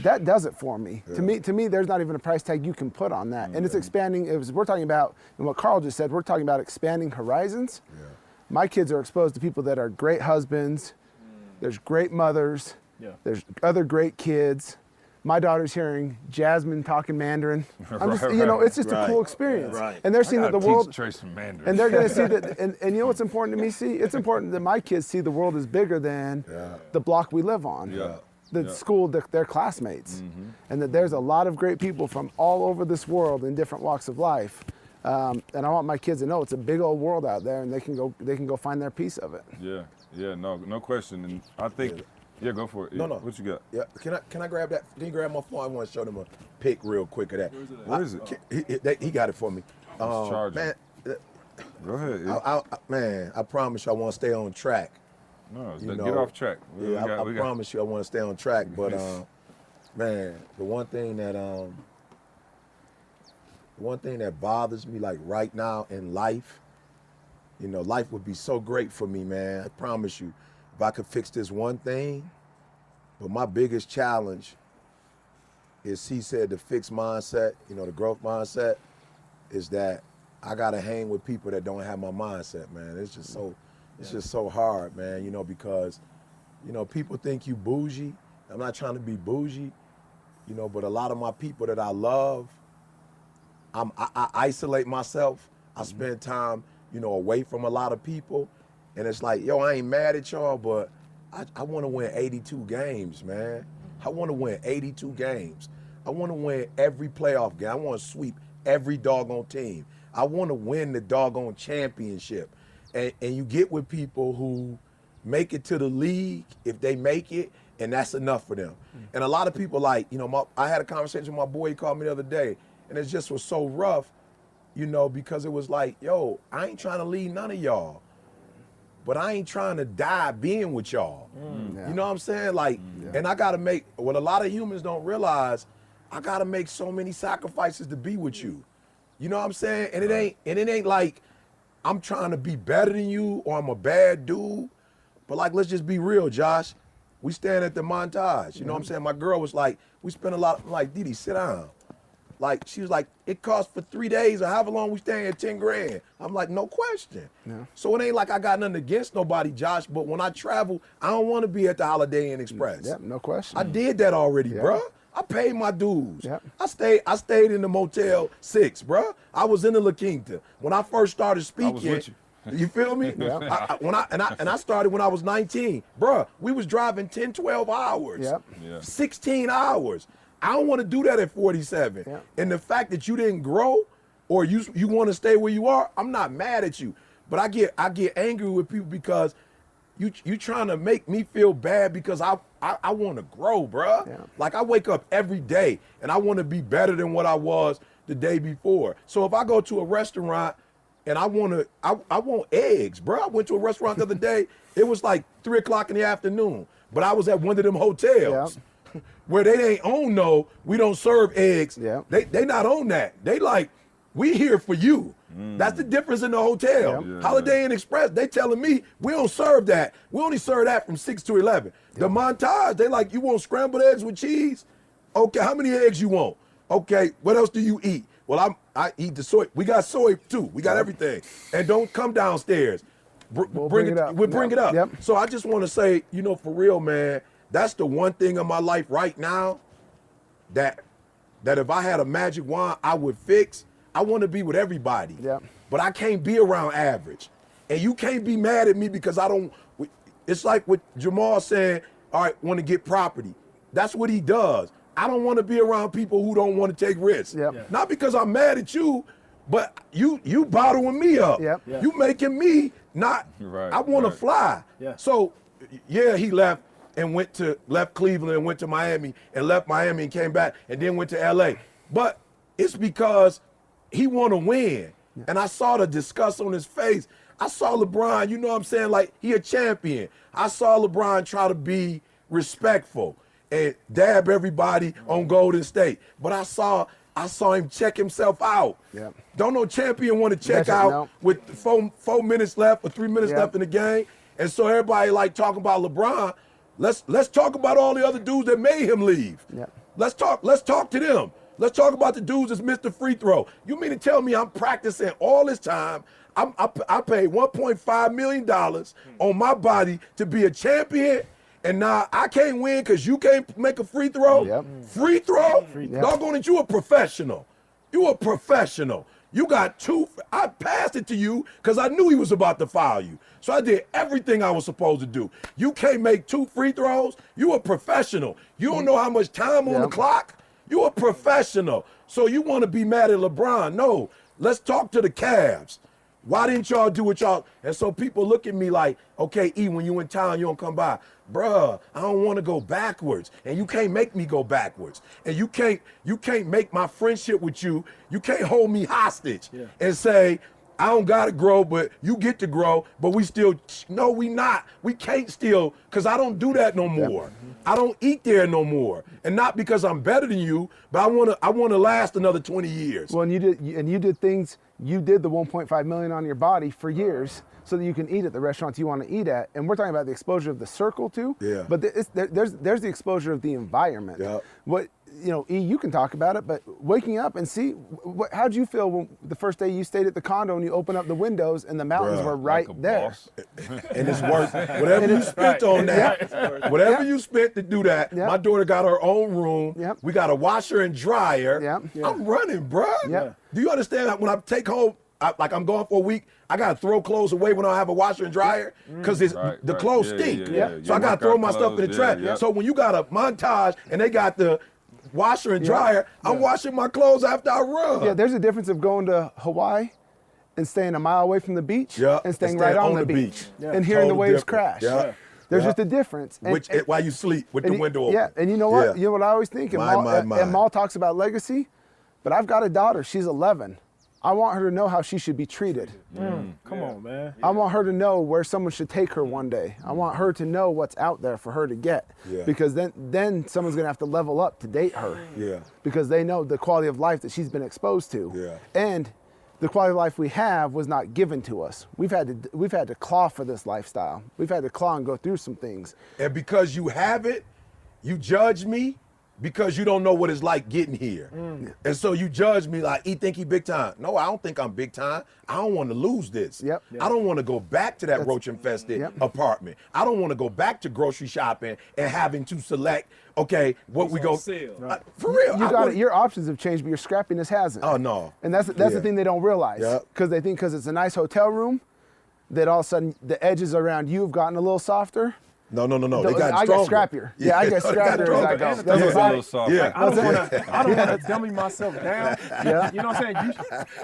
that does it for me. To me, there's not even a price tag you can put on that. And it's expanding. We're talking about, and what Carl just said, we're talking about expanding horizons. My kids are exposed to people that are great husbands. There's great mothers. There's other great kids. My daughter's hearing Jasmine talking Mandarin. I'm just, you know, it's just a cool experience. And they're seeing that the world, and they're going to see that. And you know what's important to me? See, it's important that my kids see the world is bigger than the block we live on. The school, their classmates, and that there's a lot of great people from all over this world in different walks of life. And I want my kids to know it's a big old world out there, and they can go find their piece of it. No question. And I think, go for it. No. What you got? Yeah, can I grab that? Can you grab my phone? I want to show them a pic real quick of that. Where is it? He got it for me. Charging. Man, Go ahead. I promise you I want to stay on track. No, You get know, off track. I promise you I want to stay on track. But man, the one thing that bothers me, like right now in life, you know, life would be so great for me, man. I promise you, if I could fix this one thing. But my biggest challenge is, he said, the fixed mindset, you know, the growth mindset, is that I gotta hang with people that don't have my mindset, man. It's just so hard, man, you know, because, you know, people think you bougie. I'm not trying to be bougie, you know, but a lot of my people that I love, I isolate myself. I spend time, you know, away from a lot of people. And it's like, yo, I ain't mad at y'all, but I want to win 82 games, man. I want to win 82 games. I want to win every playoff game. I want to sweep every doggone team. I want to win the doggone championship. And you get with people who make it to the league, if they make it, and that's enough for them. And a lot of people, like, you know, I had a conversation with my boy. He called me the other day. And it just was so rough, you know, because it was like, yo, I ain't trying to lead none of y'all, but I ain't trying to die being with y'all. You know what I'm saying? Like, and I got to make, what a lot of humans don't realize, I got to make so many sacrifices to be with you. You know what I'm saying? And it ain't like I'm trying to be better than you or I'm a bad dude. But like, let's just be real, Josh. We stand at the montage. You know what I'm saying? My girl was like, we spent a lot, I'm like, Didi, sit down. Like, she was like, it costs for 3 days or however long we staying at 10 grand. I'm like, no question. So it ain't like I got nothing against nobody, Josh, but when I travel, I don't want to be at the Holiday Inn Express. No question. I did that already, bruh. I paid my dues. Yep. I stayed in the Motel 6, bruh. I was in the La Quinta. When I first started speaking, I was with you. You feel me? I started when I was 19. Bruh, we was driving 10, 12 hours. 16 hours. I don't want to do that at 47. And the fact that you didn't grow or you want to stay where you are, I'm not mad at you. But I get angry with people because you trying to make me feel bad because I want to grow, bruh. Like, I wake up every day and I want to be better than what I was the day before. So if I go to a restaurant and I want eggs, bro. I went to a restaurant the other day. It was like 3 o'clock in the afternoon, but I was at one of them hotels where they ain't own we don't serve eggs. They not on that. They like, we here for you. That's the difference in the hotel. Holiday Inn Express, they telling me we don't serve that. We only serve that from 6 to 11. The Montage, they like, you want scrambled eggs with cheese? Okay, how many eggs you want? Okay, what else do you eat? Well, I eat the soy. We got soy too. We got everything. And don't come downstairs. We'll bring it up. So I just want to say, you know, for real, man, That's the one thing in my life right now that if I had a magic wand, I would fix. I want to be with everybody. Yeah. But I can't be around average. And you can't be mad at me because I don't. It's like what Jamal saying, all right, want to get property. That's what he does. I don't want to be around people who don't want to take risks. Yep. Yeah. Not because I'm mad at you, but you bottling me up. Yep. Yeah. You making me not. Right, I want to fly. Yeah. So, yeah, he left Cleveland and went to Miami and left Miami and came back and then went to LA. But it's because he want to win. Yeah. And I saw the disgust on his face. I saw LeBron, you know what I'm saying, like he a champion. I saw LeBron try to be respectful and dab everybody on Golden State. But I saw him check himself out. Yeah. Don't no champion want to check out with 4 minutes left or 3 minutes left in the game. And so everybody like talking about LeBron. Let's talk about all the other dudes that made him leave. Yeah. Let's talk to them. Let's talk about the dudes that's missed the free throw. You mean to tell me I'm practicing all this time? I paid $1.5 million on my body to be a champion, and now I can't win because you can't make a free throw? Yep. Free throw? Yep. Doggone it, you a professional. You a professional. You got two. I passed it to you because I knew he was about to foul you. So I did everything I was supposed to do. You can't make 2 free throws? You a professional. You don't know how much time on the clock? You a professional. So you want to be mad at LeBron? No. Let's talk to the Cavs. Why didn't y'all do what y'all? And so people look at me like, okay, E, when you in town, you don't come by. Bruh, I don't want to go backwards. And you can't make me go backwards. And you can't make my friendship with you, you can't hold me hostage and say, I don't got to grow, but you get to grow, but we still, no, we not. We can't still, because I don't do that no more. I don't eat there no more. And not because I'm better than you, but I want to last another 20 years. Well, and you did things, you did the 1.5 million on your body for years so that you can eat at the restaurants you want to eat at. And we're talking about the exposure of the circle too. Yeah. But there's the exposure of the environment. Yeah. What, E, you can talk about it, but waking up and see, how'd you feel when the first day you stayed at the condo and you opened up the windows and the mountains were right there? And it's worth whatever you spent on that. Whatever you spent to do that. My daughter got her own room. Yep. We got a washer and dryer. Yep. I'm running, bruh. Yep. Do you understand that when I take home, I'm going for a week, I got to throw clothes away when I have a washer and dryer because the clothes stink. So I got to throw my stuff in the trash. So when you got a montage and they got the washer and dryer, I'm washing my clothes after I run. Yeah, there's a difference of going to Hawaii and staying a mile away from the beach and staying right on the beach and hearing the waves crash. There's just a difference. While you sleep with the window open. Yeah, and you know what? You know what I always think? And Maul talks about legacy, but I've got a daughter. She's 11. I want her to know how she should be treated. Come on, man. I want her to know where someone should take her one day. I want her to know what's out there for her to get. Because then someone's gonna have to level up to date her. Because they know the quality of life that she's been exposed to. And the quality of life we have was not given to us. We've had to claw for this lifestyle. We've had to claw and go through some things. And because you have it, you judge me because you don't know what it's like getting here. And so you judge me like, he think he big time. No, I don't think I'm big time. I don't want to lose this. I don't want to go back to that roach-infested apartment. I don't want to go back to grocery shopping and having to select, okay, what we go sell. For real. Your options have changed, but your scrappiness hasn't. Oh, no. And that's the thing they don't realize. Because they think because it's a nice hotel room, that all of a sudden the edges around you have gotten a little softer. No. They got I get scrappier. Yeah, I get scrappier as I go. That was a little soft. I don't want to dummy myself down. You know what I'm saying?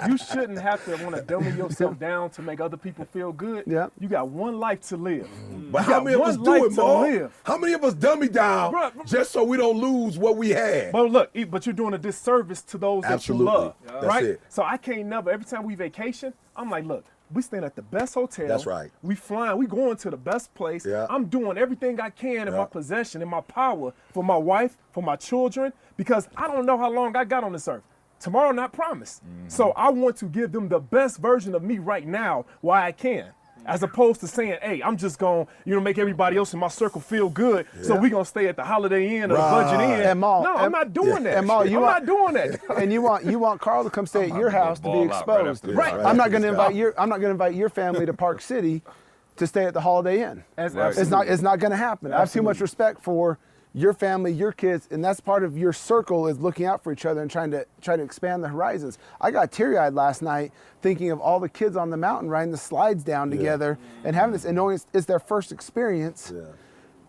You shouldn't have to want to dummy yourself down to make other people feel good. You got one life to live. But how many of us do it, Mo? How many of us dummy down just so we don't lose what we had? But look, but you're doing a disservice to those that you love, right? That's it. So I can't never, every time we vacation, I'm like, look, we staying at the best hotel. That's right. We flying. We going to the best place. I'm doing everything I can in my possession, in my power, for my wife, for my children, because I don't know how long I got on this earth. Tomorrow not promised. So I want to give them the best version of me right now while I can. As opposed to saying, hey, I'm just going to make everybody else in my circle feel good, so we're going to stay at the Holiday Inn or the Budget Inn. And Maul, no, I'm not doing that. And Maul, I'm not doing that. And you want Carl to come stay at your house to be exposed. Right. I'm not going to invite your family to Park City to stay at the Holiday Inn. Right. It's not going to happen. I have too much respect for your family, your kids, and that's part of your circle is looking out for each other and trying to expand the horizons. I got teary-eyed last night thinking of all the kids on the mountain riding the slides down together and having this, and knowing it's their first experience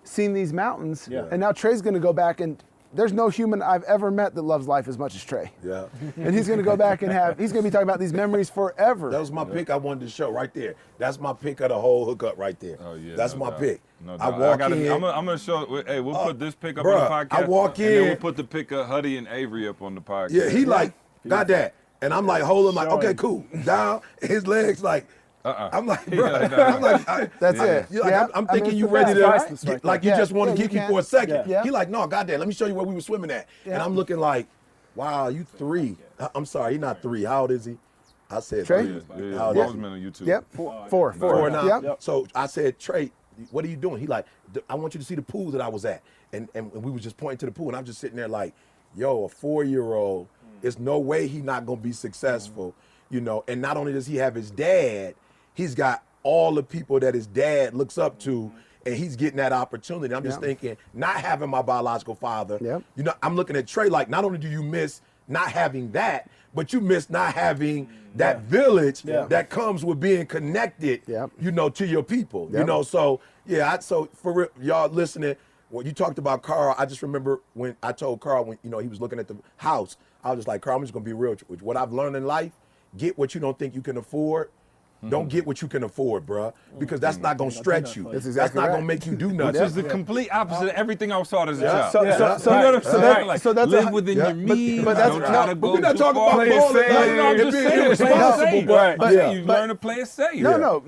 seeing these mountains. Yeah. And now Trey's going to go back, and there's no human I've ever met that loves life as much as Trey. Yeah. And he's going to go back and he's going to be talking about these memories forever. That was my pick I wanted to show right there. That's my pick of the whole hookup right there. Oh, yeah. That's my pick. No I doubt. walk in. I'm going to show, hey, we'll put this pick up bruh, on the podcast. I walk and then in. we'll put the pick of Huddy and Avery up on the podcast. Yeah, he like, got that. And I'm like, holding like, okay, cool. Down, his legs like, I'm like, bro, I'm like, that's it. You're like, I'm thinking you ready to, like you just want to keep me for a second. Yeah. He like, no, goddamn, let me show you where we were swimming at. Yeah. And I'm looking like, wow, you 3. I'm sorry, he's not 3. How old is he? I said Trey? 3. Yeah, yeah. On YouTube. Yep, 4 now. Yep. So I said, Trey, what are you doing? He like, I want you to see the pool that I was at. And we was just pointing to the pool, and I'm just sitting there like, yo, a 4-year-old, there's no way he's not gonna be successful, you know. And not only does he have his dad, he's got all the people that his dad looks up to, and he's getting that opportunity. I'm just thinking, not having my biological father, you know, I'm looking at Trey like, not only do you miss not having that, but you miss not having that village that comes with being connected, you know, to your people, you know. So, so for real, y'all listening, when you talked about Carl, I just remember when I told Carl, when, you know, he was looking at the house, I was just like, Carl, I'm just gonna be real with you. What I've learned in life, get what you don't think you can afford. Don't get what you can afford, bruh, because that's not gonna stretch you. That's not gonna make you do nothing. Which is the complete opposite of everything I was taught as a child. So you know what I'm saying? Like, that's live within your means. But that's don't try to go we're not too talking far. about balling, I'm just saying, irresponsible, but you learn to play it safe. No,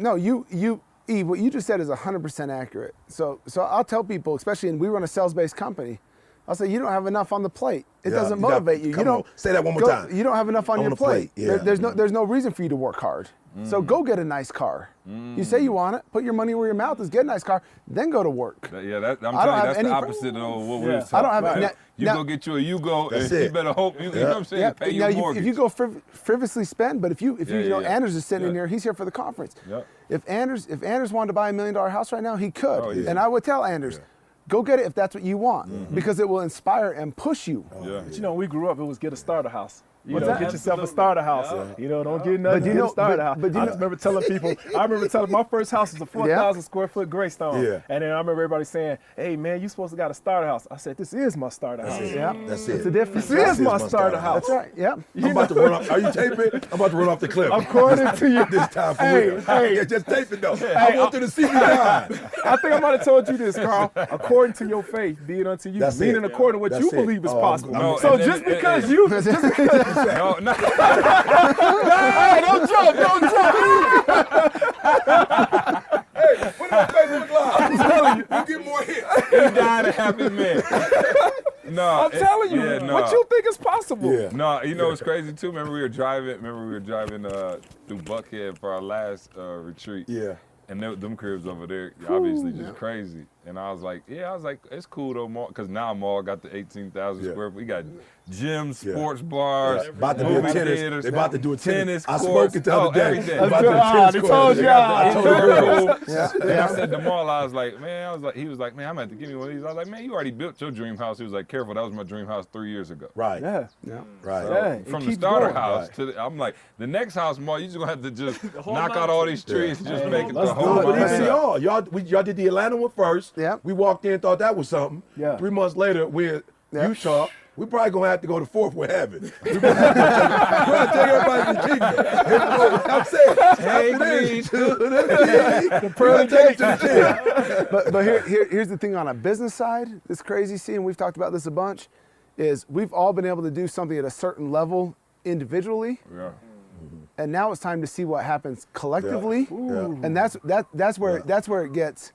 Eve, what you just said is 100% accurate. So I'll tell people, especially, and we run a sales-based company, I'll say, you don't have enough on the plate. It doesn't motivate you. You don't say that one more time. You don't have enough on your the plate. Yeah. There's no reason for you to work hard. So go get a nice car. You say you want it, put your money where your mouth is, get a nice car, then go to work. I'm telling you, that's the opposite of what we were talking about. You go get you a Yugo, and you better hope, you know what I'm saying, pay your mortgage. If you go frivolously spend, but if you know, Anders is sitting in here, he's here for the conference. If Anders wanted to buy $1 million house right now, he could. And I would tell Anders, go get it if that's what you want, because it will inspire and push you. But you know, when we grew up, it was get a starter house. You know, that? get yourself a starter house. You know, don't get nothing. Get a starter house. I remember telling people. my first house was a 4,000 square foot Greystone. And then I remember everybody saying, "Hey man, you supposed to got a starter house." I said, "This is my starter house." That's it. It's a difference. This is my starter house. That's right. Yeah. I'm about to run off. Are you taping? I'm about to run off the cliff. According to you, this time for real. Hey, just tape it though. I want you to see me live. I think I might have told you this, Carl. According to your faith, be it unto you. Meaning according to what you believe is possible. No, so just because you, no, hey, don't jump. Hey, put it on Facebook Live. I'm telling you, you get more hits. He died a happy man. No, I'm telling you, what you think is possible. No, you know what's crazy too? Remember we were driving through Buckhead for our last retreat. Yeah. And them cribs over there, obviously just crazy. And I was like, it's cool though, because now Mall got the 18,000 square foot. We got gyms, sports bars, about to do a tennis. They're about to do a tennis. I courts, spoke it the other day. Everything. They told y'all. I told the And I said to Mall, I was like, he was like, man, I'm going to have to give me one of these. I was like, man, you already built your dream house. He was like, careful, that was my dream house 3 years ago. Right. Yeah. Right. So from the starter house to I'm like, the next house, Mall, you just going to have to just knock out all these trees and just make it the whole But even house. y'all did the Atlanta one first. Yeah. We walked in, thought that was something. Yeah. 3 months later, we're in Utah. We probably gonna have to go to fourth with heaven. We're gonna take everybody to kingdom. I'm saying, take me to the pearly gate. But here's the thing on a business side, this crazy scene, we've talked about this a bunch, is we've all been able to do something at a certain level individually. Yeah. And now it's time to see what happens collectively. And that's where it gets,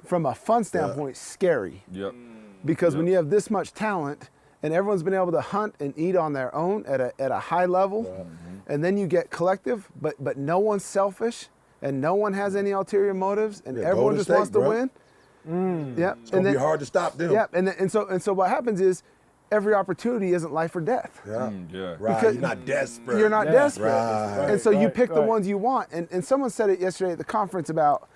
from a fun standpoint, scary. Yep. Because when you have this much talent and everyone's been able to hunt and eat on their own at a high level, and then you get collective, but no one's selfish and no one has any ulterior motives, and everyone just wants to win. It's gonna be hard to stop them. Yeah, and so what happens is every opportunity isn't life or death. Right. Because you're not desperate. You're not desperate. Right. And so you pick the ones you want. And someone said it yesterday at the conference about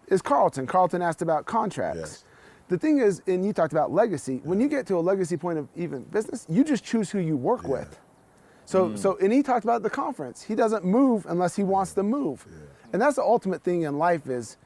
is Carlton. Carlton asked about contracts. Yes. The thing is, and you talked about legacy, when you get to a legacy point of even business, you just choose who you work with. So and he talked about the conference. He doesn't move unless he wants to move. And that's the ultimate thing in life is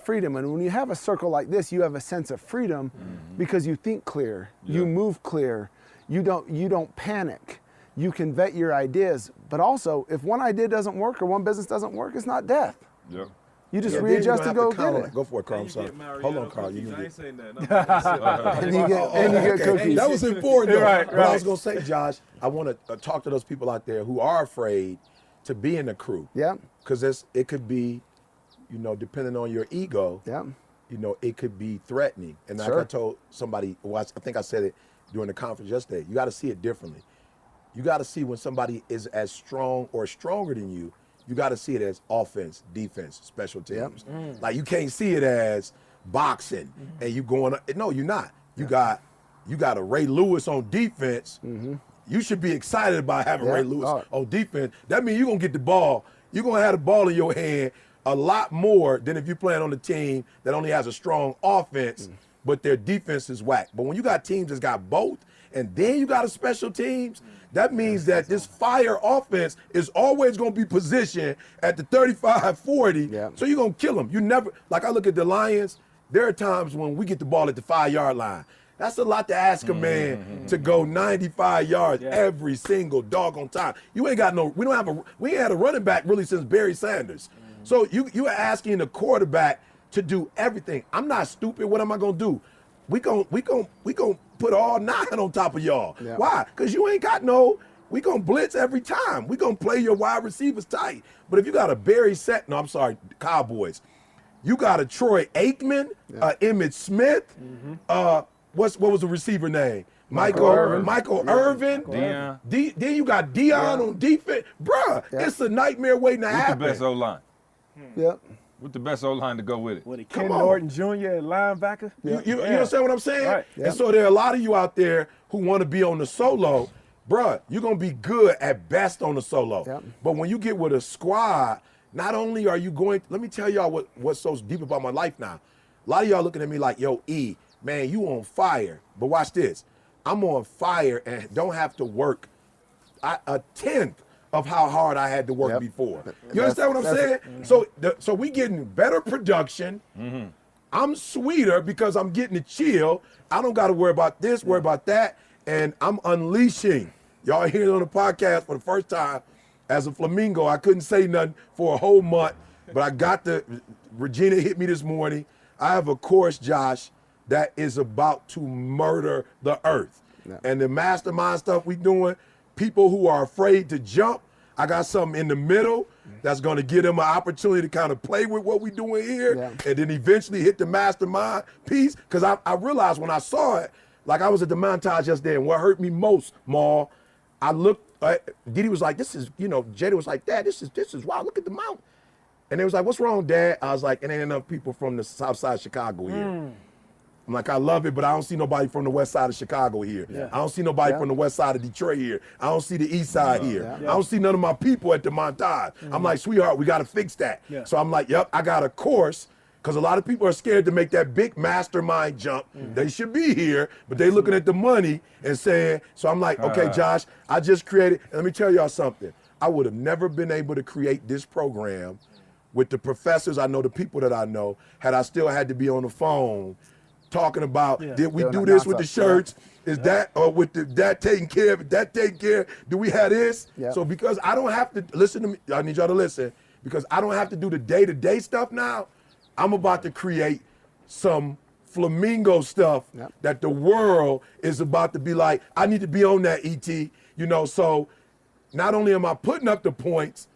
freedom. And when you have a circle like this, you have a sense of freedom because you think clear, you move clear, you don't panic. You can vet your ideas, but also if one idea doesn't work or one business doesn't work, it's not death. Yep. You just Yeah, readjust then and you go don't have to get count on it. Go for it, Carl. I'm sorry. Hold on, Carl. You I can ain't saying that. And you get cookies. That was important, though. Right, What I was gonna say, Josh, I want to talk to those people out there who are afraid to be in the crew. Yeah. Because it could be, depending on your ego, Yeah. it could be threatening. And like Sure. I told somebody, I think I said it during the conference yesterday, you got to see it differently. You got to see when somebody is as strong or stronger than you, you got to see it as offense, defense, special teams. Like you can't see it as boxing and you going, no, you're not. You got a Ray Lewis on defense. You should be excited about having Ray Lewis on defense. That means you're going to get the ball. You're going to have the ball in your hand a lot more than if you're playing on a team that only has a strong offense, but their defense is whack. But when you got teams that's got both, and then you got a special teams, that means that this fire offense is always going to be positioned at the 35, 40. So you're going to kill them. You never, like I look at the Lions, there are times when we get the ball at the 5-yard line. That's a lot to ask a man to go 95 yards every single doggone time. You ain't got we ain't had a running back really since Barry Sanders. So you are asking the quarterback to do everything. I'm not stupid. What am I gonna do? We gon' put all 9 on top of y'all. Why? Because you ain't got we gonna blitz every time. We gonna play your wide receivers tight. But if you got a Barry Cowboys, you got a Troy Aikman, Emmitt Smith, what was the receiver name? Michael Irvin. Deion. Then you got Deion on defense. Bruh, it's a nightmare waiting to What's the happen. best O-line? Yep. What's the best O-line to go with it? What, Ken Norton Jr. at linebacker? You understand what I'm saying? Right. And so there are a lot of you out there who want to be on the solo. Bruh, you're going to be good at best on the solo. Yep. But when you get with a squad, not only are you going, let me tell y'all what's so deep about my life now. A lot of y'all looking at me like, yo, E, man, you on fire. But watch this. I'm on fire and don't have to work a tenth of how hard I had to work before. You understand what I'm saying? So we getting better production. I'm sweeter because I'm getting to chill. I don't got to worry about this, worry about that. And I'm unleashing. Y'all hear it on the podcast for the first time. As a Flamingo, I couldn't say nothing for a whole month, but I Regina hit me this morning. I have a course, Josh, that is about to murder the earth. And the mastermind stuff we doing, people who are afraid to jump, I got something in the middle that's going to give them an opportunity to kind of play with what we doing here and then eventually hit the mastermind piece. Because I realized when I saw it, like I was at the montage yesterday, and what hurt me most, Maul, I looked, Didi was like, this is, Jada was like, Dad, this is wow, look at the mountain. And they was like, what's wrong, Dad? I was like, it ain't enough people from the south side of Chicago here. I'm like, I love it, but I don't see nobody from the west side of Chicago here. I don't see nobody from the west side of Detroit here. I don't see the east side here. I don't see none of my people at the montage. I'm like, sweetheart, we got to fix that. So I'm like, yep, I got a course, because a lot of people are scared to make that big mastermind jump. They should be here, but they looking at the money and saying, so I'm like, okay, Josh, I just created, and let me tell y'all something. I would have never been able to create this program with the professors I know, the people that I know, had I still had to be on the phone talking about, did we do this with the shirts? Is that, or with that taken care of, that taken care, do we have this? So because I don't have to, listen to me, I need y'all to listen, because I don't have to do the day-to-day stuff now, I'm about to create some Flamingo stuff that the world is about to be like, I need to be on that, ET, so not only am I putting up the points,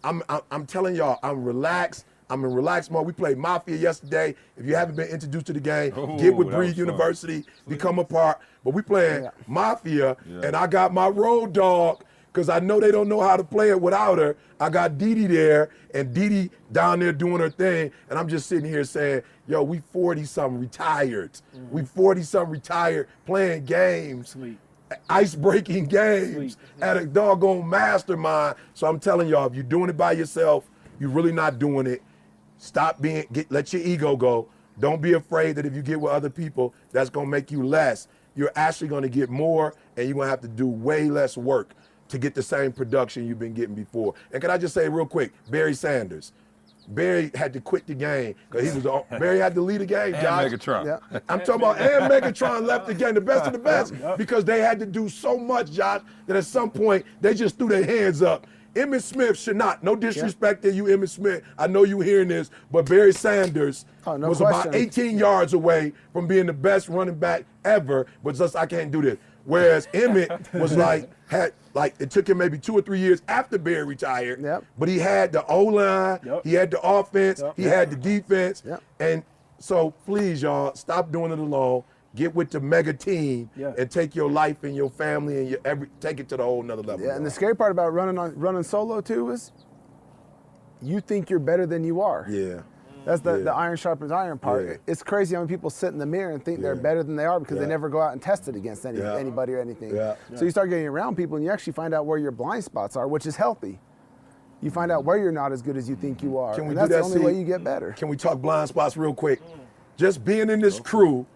I'm telling y'all, I'm relaxed. I'm in relaxed mode. We played Mafia yesterday. If you haven't been introduced to the game, get with Breed University, become a part. But we playing Mafia, and I got my road dog, because I know they don't know how to play it without her. I got Didi there, and Didi down there doing her thing, and I'm just sitting here saying, yo, we 40-something retired. We 40-something retired playing games. Ice-breaking games at a doggone mastermind. So I'm telling y'all, if you're doing it by yourself, you're really not doing it. Let your ego go. Don't be afraid that if you get with other people, that's gonna make you less. You're actually gonna get more, and you're gonna have to do way less work to get the same production you've been getting before. And can I just say real quick, Barry Sanders. Barry had to quit the game because Barry had to lead the game, Josh. And Megatron. Yeah. I'm talking about, and Megatron left the game, the best of the best, because they had to do so much, Josh, that at some point they just threw their hands up. Emmitt Smith should not, no disrespect to you, Emmitt Smith. I know you hearing this, but Barry Sanders was about 18 yards away from being the best running back ever, but just I can't do this. Whereas Emmitt was it took him maybe 2 or 3 years after Barry retired, but he had the O-line, he had the offense, he had the defense, and so please, y'all, stop doing it alone. Get with the mega team and take your life and your family and take it to the whole nother level. Yeah, and the scary part about running solo too is you think you're better than you are. Yeah. That's the iron sharpens iron part. Yeah. It's crazy how many people sit in the mirror and think they're better than they are because they never go out and test it against anybody or anything. Yeah. So you start getting around people and you actually find out where your blind spots are, which is healthy. You find out where you're not as good as you think you are. Can we and do that's that, the only way you get better. Can we talk blind spots real quick? Just being in this crew,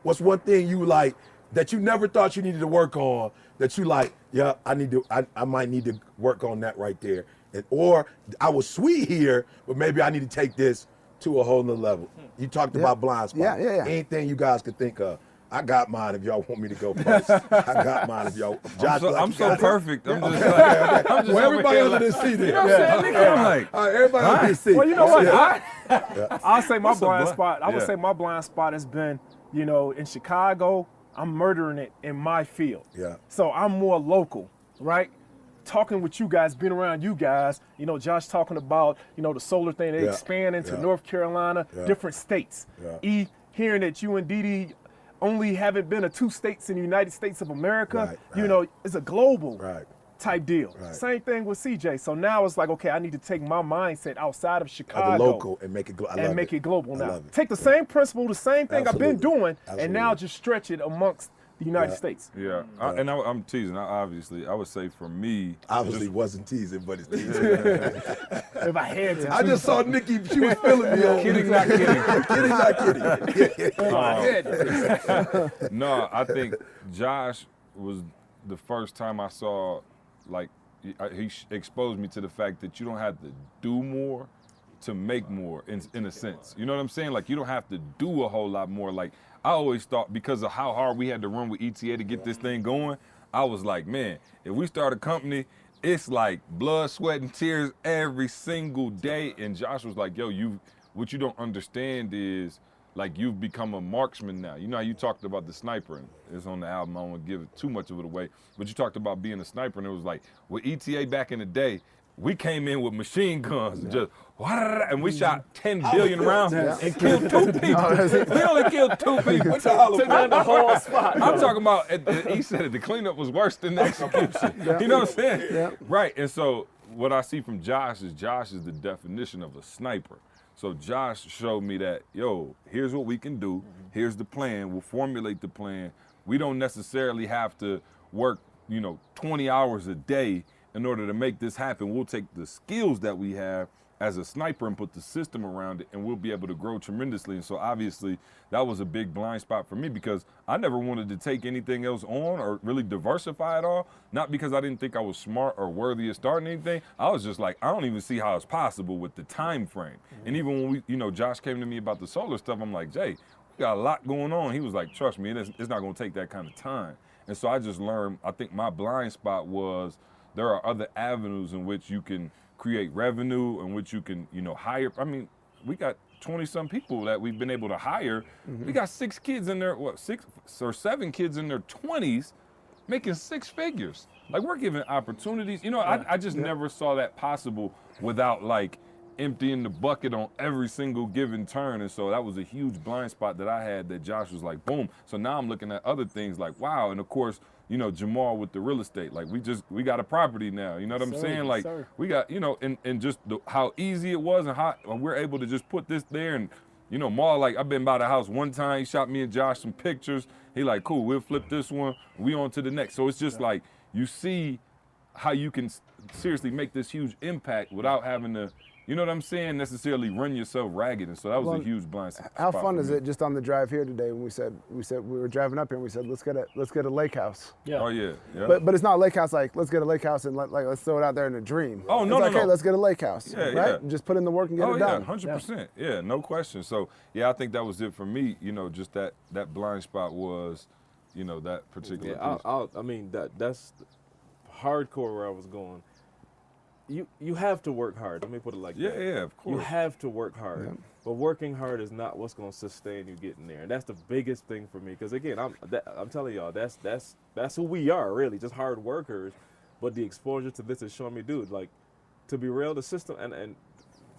what's one thing you like that you never thought you needed to work on that you like, I might need to work on that right there. Or I was sweet here, but maybe I need to take this to a whole nother level. You talked about blind spots. Yeah. Anything you guys could think of. I got mine if y'all want me to go first. I got mine if y'all. Josh, I'm so perfect. I'm just like, well, everybody under this seat. You know what I'm saying? I'm like, all right, everybody under this seat. Well, you know what? I'll say my blind spot. I would Yeah. say my blind spot has been, in Chicago, I'm murdering it in my field. Yeah. So I'm more local, right? Talking with you guys, being around you guys, Josh talking about, the solar thing, they expand into North Carolina, different states. Yeah. Hearing that you and Didi only haven't been to 2 states in the United States of America, it's a global type deal. Right. Same thing with CJ. So now it's like, okay, I need to take my mindset outside of Chicago. As a local and make it global now. love it. Take the same principle, the same thing I've been Absolutely. doing, and now just stretch it amongst the United States. Yeah, I'm teasing. I would say for me, Obviously wasn't teasing, but it's teasing. If I had to. I just saw Nikki, she was feeling me on. Kidding, not kidding. Kidding, not kidding. No, I think Josh was the first time I saw, he exposed me to the fact that you don't have to do more to make more, in a sense. You know what I'm saying? Like, you don't have to do a whole lot more. Like, I always thought because of how hard we had to run with ETA to get this thing going, I was like, man, if we start a company, it's like blood, sweat, and tears every single day. And Josh was like, yo, what you don't understand is, like, you've become a marksman now. You know how you talked about the sniper, and it's on the album, I don't want to give too much of it away, but you talked about being a sniper, and it was like, with ETA back in the day, we came in with machine guns and just, and we shot 10 billion rounds and killed 2 people. We only killed 2 people. Took down the whole spot. I'm talking about, he said it, the cleanup was worse than the execution. You know what I'm saying? Yeah. Right, and so what I see from Josh is the definition of a sniper. So Josh showed me that, yo, here's what we can do. Here's the plan. We'll formulate the plan. We don't necessarily have to work, 20 hours a day in order to make this happen. We'll take the skills that we have as a sniper and put the system around it, and we'll be able to grow tremendously. And so obviously that was a big blind spot for me because I never wanted to take anything else on or really diversify at all. Not because I didn't think I was smart or worthy of starting anything. I was just like, I don't even see how it's possible with the time frame. And even when Josh came to me about the solar stuff, I'm like, Jay, we got a lot going on. He was like, trust me, it's not gonna take that kind of time. And so I just learned, I think my blind spot was there are other avenues in which you can create revenue, in which you can, hire. I mean, we got 20-some people that we've been able to hire. We got 6 kids in their, 6 or 7 kids in their 20s making 6 figures. Like, we're giving opportunities. I just never saw that possible without, like, emptying the bucket on every single given turn. And so that was a huge blind spot that I had that Josh was like, boom. So now I'm looking at other things like, wow. And of course, Jamal with the real estate, like we got a property now, you know what I'm saying? Like we got, and just how easy it was and how we're able to just put this there. And, Maul, like I've been by the house one time, he shot me and Josh some pictures. He like, cool, we'll flip this one. We on to the next. So it's just like, you see how you can seriously make this huge impact without having to you know what I'm saying, necessarily run yourself ragged. And so that was a huge blind spot. How fun for is me. it just on the drive here today when we said we were driving up here and we said let's get a lake house. Yeah. Oh yeah, yeah. But it's not a lake house like let's get a lake house and let's throw it out there in a dream. Oh, no, it's no, like, no. hey, let's get a lake house. Yeah, right? yeah. Just put in the work and get it done. 100%. Yeah, no question. So yeah, I think that was it for me. You know, just that blind spot was, you know, that particular piece. I mean, that's hardcore where I was going. You have to work hard. Let me put it like that. Yeah, of course. You have to work hard. But working hard is not what's going to sustain you getting there. And that's the biggest thing for me. Because again, I'm telling y'all, that's who we are, really, just hard workers. But the exposure to this is showing me, dude, like, to be real, the system, and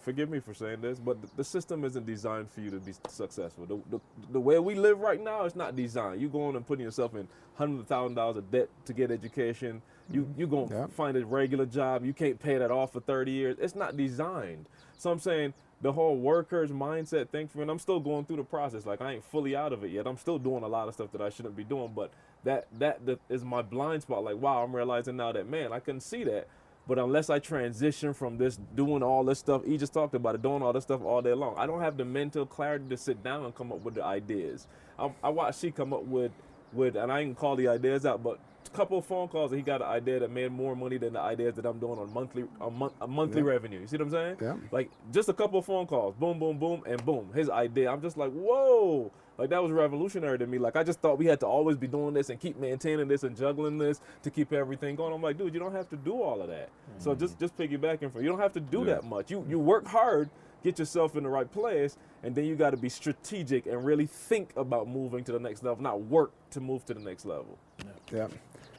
forgive me for saying this, but the system isn't designed for you to be successful. The way we live right now is not designed. You going and putting yourself in $100,000 of debt to get education. You going to find a regular job. You can't pay that off for 30 years. It's not designed. So I'm saying the whole worker's mindset thing for me, and I'm still going through the process. Like, I ain't fully out of it yet. I'm still doing a lot of stuff that I shouldn't be doing, but that is my blind spot. Like, wow, I'm realizing now that, man, I couldn't see that. But unless I transition from this, doing all this stuff, he just talked about it, doing all this stuff all day long, I don't have the mental clarity to sit down and come up with the ideas. I watched she come up with, and I ain't call the ideas out, but a couple of phone calls and he got an idea that made more money than the ideas that I'm doing on monthly revenue. You see what I'm saying? Yeah. Like, just a couple of phone calls, boom, boom, boom, and boom, his idea. I'm just like, whoa. Like, that was revolutionary to me. Like, I just thought we had to always be doing this and keep maintaining this and juggling this to keep everything going. I'm like, dude, you don't have to do all of that. So just piggybacking from, you don't have to do that much. You work hard, get yourself in the right place, and then you got to be strategic and really think about moving to the next level, not work to move to the next level.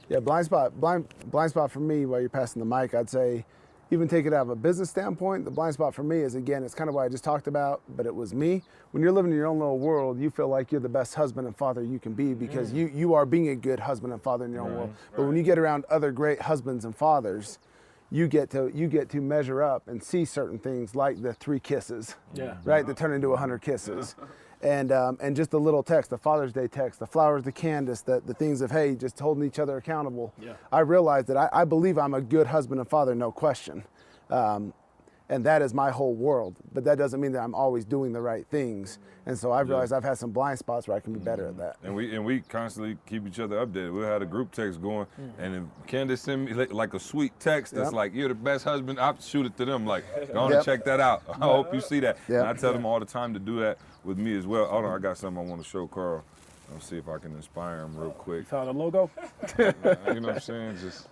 Yeah, blind spot for me while you're passing the mic, I'd say, even take it out of a business standpoint, the blind spot for me is, again, it's kind of what I just talked about, but it was me. When you're living in your own little world, you feel like you're the best husband and father you can be because you are being a good husband and father in your own world. But when you get around other great husbands and fathers, you get to measure up and see certain things like the 3 kisses, right, that turn into 100 kisses. And just the little text, the Father's Day text, the flowers to Candace, the things of, hey, just holding each other accountable. I realized that I believe I'm a good husband and father, no question. And that is my whole world. But that doesn't mean that I'm always doing the right things. And so I've realized I've had some blind spots where I can be better at that. And we constantly keep each other updated. We had a group text going, and if Candace send me like a sweet text that's like, you're the best husband, I shoot it to them like, go on and check that out. I hope you see that. And I tell them all the time to do that with me as well. Hold on, I got something I want to show Carl. Let's see if I can inspire him real quick. Found a logo? You know what I'm saying? I just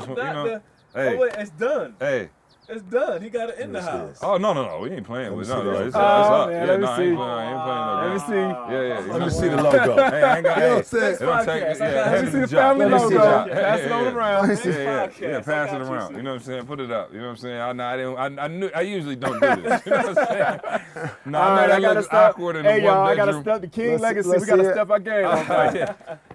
want, hey. Oh, wait, it's done. Hey. It's done. He got it in the house. Oh, no. We ain't playing with it. No, it's Oh, up. man, Yeah, let me I see. ain't playing no game. Let me see. Yeah. Let me see the logo. Hey, I ain't got Yo, it. sis. Don't take it. Let me see the family logo. Pass it on around. Yeah, pass it around. You know what I'm saying? Put it up. You know what I'm saying? I usually don't do this. You know what I'm saying? No, I know that looks awkward in the Hey, y'all, I got to one-bedroom. step the King Let's legacy. see We got to it. step our game up.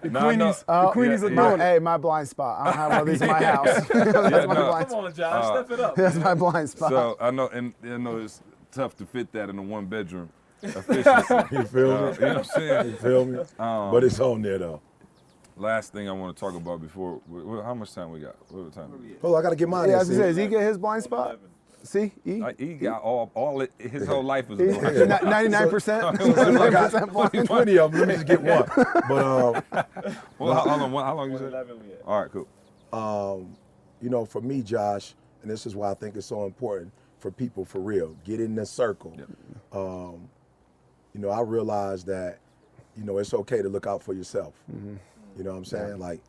The Queenies are doing it. Hey, my blind spot. I don't have one of these in my house. That's my blind Come on, Josh, step it up. That's my blind spot. So I know, and I know it's tough to fit that in a one-bedroom efficiency. You feel me? You know what I'm saying? You feel me? But it's on there though. Last thing I want to talk about before, how much time we got? What time? Oh, I gotta get mine. Yeah, I in, was gonna say, does he get his blind spot? See? He got all his whole life is 99%? I got 20 of them. Let me just get one. But well, how long you said? 11 yet. All right, cool. You know, for me, Josh, and this is why I think it's so important for people for real, get in the circle. You know, I realized that, you know, it's okay to look out for yourself. You know what I'm saying? Like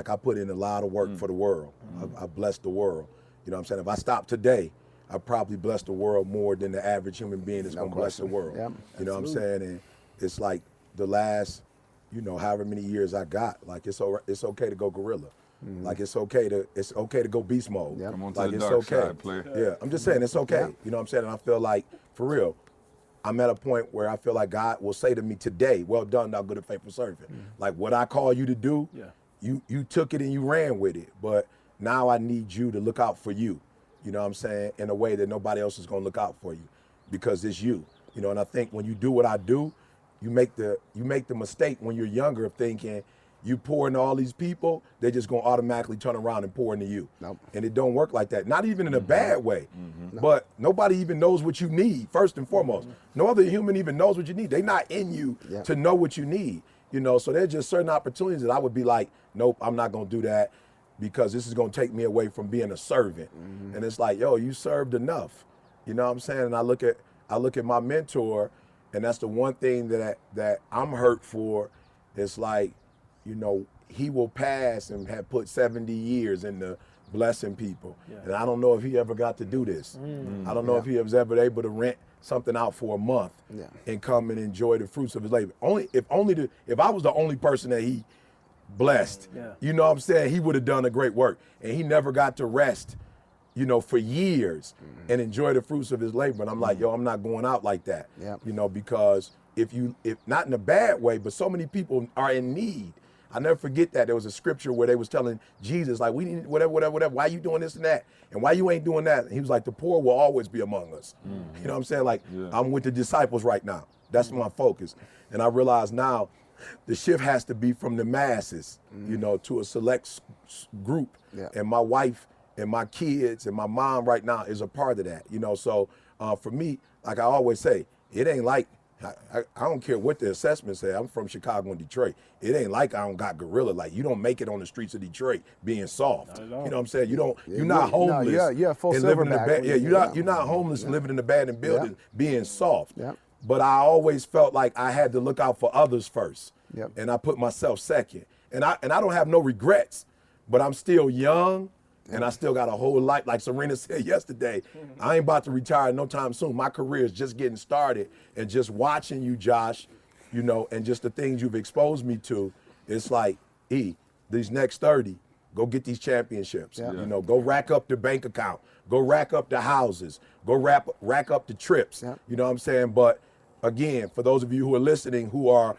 I put in a lot of work for the world. I blessed the world. You know what I'm saying? If I stop today, I probably bless the world more than the average human being is going to bless the world. You know what I'm saying? And it's like the last, you know, however many years I got, like it's okay to go gorilla. Like it's okay to go beast mode. Come on to Like the it's dark okay. side, player. Yeah, I'm just saying it's okay. You know what I'm saying? And I feel like, for real, I'm at a point where I feel like God will say to me today, well done, thou good and faithful servant. Like what I call you to do, you took it and you ran with it. But now I need you to look out for you. You know what I'm saying? In a way that nobody else is going to look out for you because it's you. You know, and I think when you do what I do, you make the mistake when you're younger of thinking, you pour into all these people, they're just gonna automatically turn around and pour into you. Nope. And it don't work like that. Not even in a bad way. But nobody even knows what you need, first and foremost. No other human even knows what you need. They're not in you to know what you need. You know, so there's just certain opportunities that I would be like, nope, I'm not gonna do that because this is gonna take me away from being a servant. And it's like, yo, you served enough. You know what I'm saying? And I look at my mentor, and that's the one thing that I'm hurt for. It's like, you know, he will pass and have put 70 years into blessing people. And I don't know if he ever got to do this. I don't know if he was ever able to rent something out for a month and come and enjoy the fruits of his labor. If I was the only person that he blessed, you know what I'm saying, he would have done a great work. And he never got to rest, you know, for years and enjoy the fruits of his labor. And I'm like, yo, I'm not going out like that. You know, because if not in a bad way, but so many people are in need. I never forget that. There was a scripture where they was telling Jesus, like, we need whatever, why you doing this and that? And why you ain't doing that? And he was like, the poor will always be among us. You know what I'm saying? Like, I'm with the disciples right now. That's my focus. And I realize now the shift has to be from the masses, you know, to a select group. And my wife and my kids and my mom right now is a part of that, you know? So for me, like I always say, it ain't like, I don't care what the assessments say. I'm from Chicago and Detroit. It ain't like I don't got gorilla. Like, you don't make it on the streets of Detroit being soft. You know what I'm saying? You're not homeless. No, full and living in the silverback. you're not homeless and living in the abandoned building being soft. But I always felt like I had to look out for others first. And I put myself second. And I don't have no regrets, but I'm still young. And I still got a whole life. Like Serena said yesterday, I ain't about to retire no time soon. My career is just getting started. And just watching you, Josh, you know, and just the things you've exposed me to, it's like, these next 30, go get these championships. You know, go rack up the bank account. Go rack up the houses. Go rack up the trips. You know what I'm saying? But again, for those of you who are listening, who are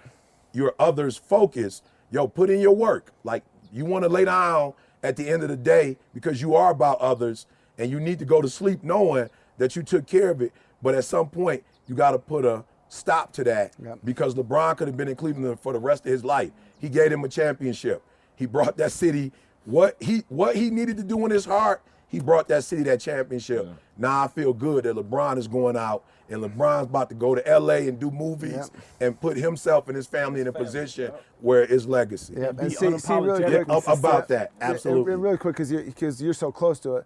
your others focused, yo, put in your work. Like, you want to lay down at the end of the day because you are about others, and you need to go to sleep knowing that you took care of it. But at some point, you got to put a stop to that because LeBron could have been in Cleveland for the rest of his life. He gave him a championship. He brought that city what he needed to do in his heart. He brought that city that championship. Now I feel good that LeBron is going out, and LeBron's about to go to LA and do movies and put himself and his family in a position where it's legacy. And see really quick, about that, absolutely. Really quick, because you're so close to it.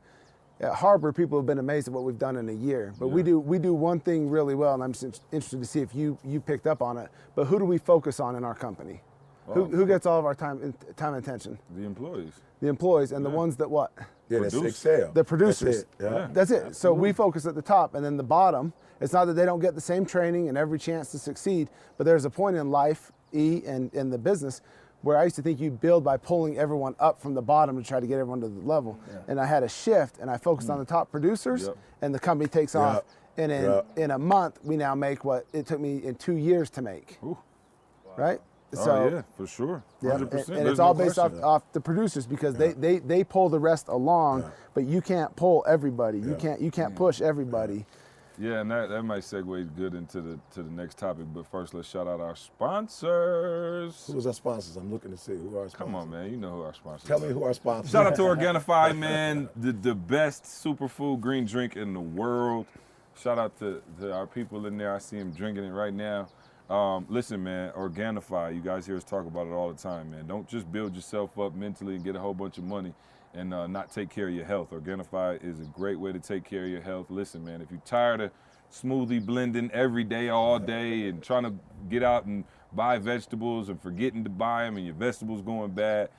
At Harbor, people have been amazed at what we've done in a year. But we do one thing really well, and I'm just interested to see if you picked up on it. But who do we focus on in our company? Who gets all of our time and attention? The employees. The employees, and the ones that what? That's excel. The producers. That's it. Absolutely. So we focus at the top, and then the bottom. It's not that they don't get the same training and every chance to succeed, but there's a point in life, and the business, where I used to think you build by pulling everyone up from the bottom to try to get everyone to the level. And I had a shift, and I focused on the top producers, and the company takes off. And in a month, we now make what it took me in 2 years to make. Right? So, yeah, for sure. 100%. And it's all based off the producers because they pull the rest along, but you can't pull everybody. You can't push everybody. Yeah, and that might segue good into the next topic. But first, let's shout out our sponsors. Who's our sponsors? I'm looking to see who our sponsors. Come on, man. You know who our sponsors Tell me who our sponsors Shout out to Organifi, man. The best superfood green drink in the world. Shout out to our people in there. I see them drinking it right now. Listen, man, Organifi, you guys hear us talk about it all the time, man. Don't just build yourself up mentally and get a whole bunch of money and not take care of your health. Organifi is a great way to take care of your health. Listen, man, if you're tired of smoothie blending every day, all day, and trying to get out and buy vegetables and forgetting to buy them and your vegetables going bad,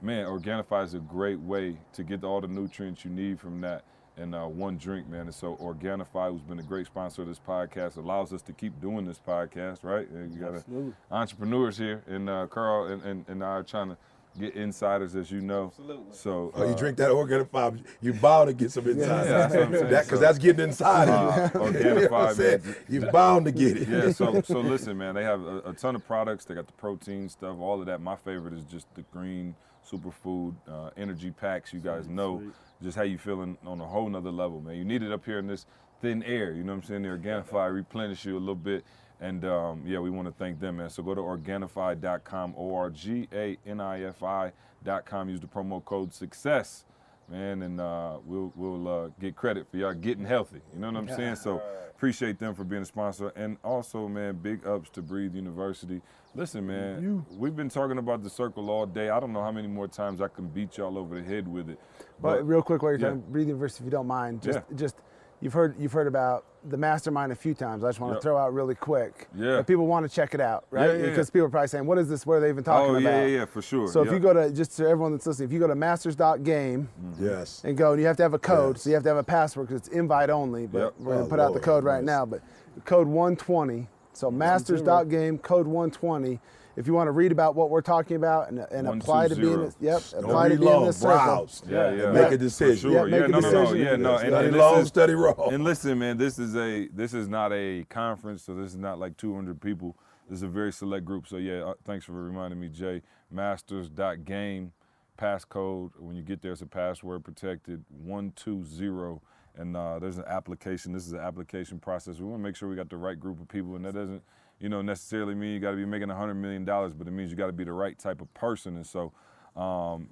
man, Organifi is a great way to get all the nutrients you need from that in one drink, man. And so Organifi, who's been a great sponsor of this podcast, allows us to keep doing this podcast, right? And you got entrepreneurs here, and Carl and I are trying to get insiders, as you know. Absolutely. So you drink that Organifi, you bound to get some insiders. Yeah, that's what I'm saying. Because that's getting inside of you. Organifi, man. You're bound to get it. Yeah, so listen, man, they have a ton of products. They got the protein stuff, all of that. My favorite is just the green superfood energy packs. You guys know just how you feeling on a whole nother level, man. You need it up here in this thin air. You know what I'm saying? They Organifi, replenish you a little bit. And yeah, we want to thank them, man. So go to Organifi.com, ORGANIFI.com. Use the promo code SUCCESS, man, and we'll get credit for y'all getting healthy. You know what I'm saying? So appreciate them for being a sponsor. And also, man, big ups to Breathe University. Listen, man, we've been talking about the circle all day. I don't know how many more times I can beat y'all over the head with it. But real quick, while you're talking Breathe University, if you don't mind, just you've heard about the mastermind a few times. I just want to throw out really quick. Yeah. People want to check it out, right? Because people are probably saying, what is this? What are they even talking about? Yeah, for sure. So if you go to, just to everyone that's listening, if you go to masters.game and go, and you have to have a code, so you have to have a password because it's invite only, but we're going to put out the code right now. But code 120, so masters.game, code 120. If you want to read about what we're talking about and apply to be in this, apply to be in this circle. Make a decision. Sure. Make a decision. Study long, study wrong. And listen, man, this is not a conference, so this is not like 200 people. This is a very select group. So yeah, thanks for reminding me, Jay. Masters.game, passcode. When you get there, it's a password protected 120. And there's an application. This is an application process. We want to make sure we got the right group of people, and that doesn't, necessarily mean you got to be making $100 million, but it means you got to be the right type of person. And so,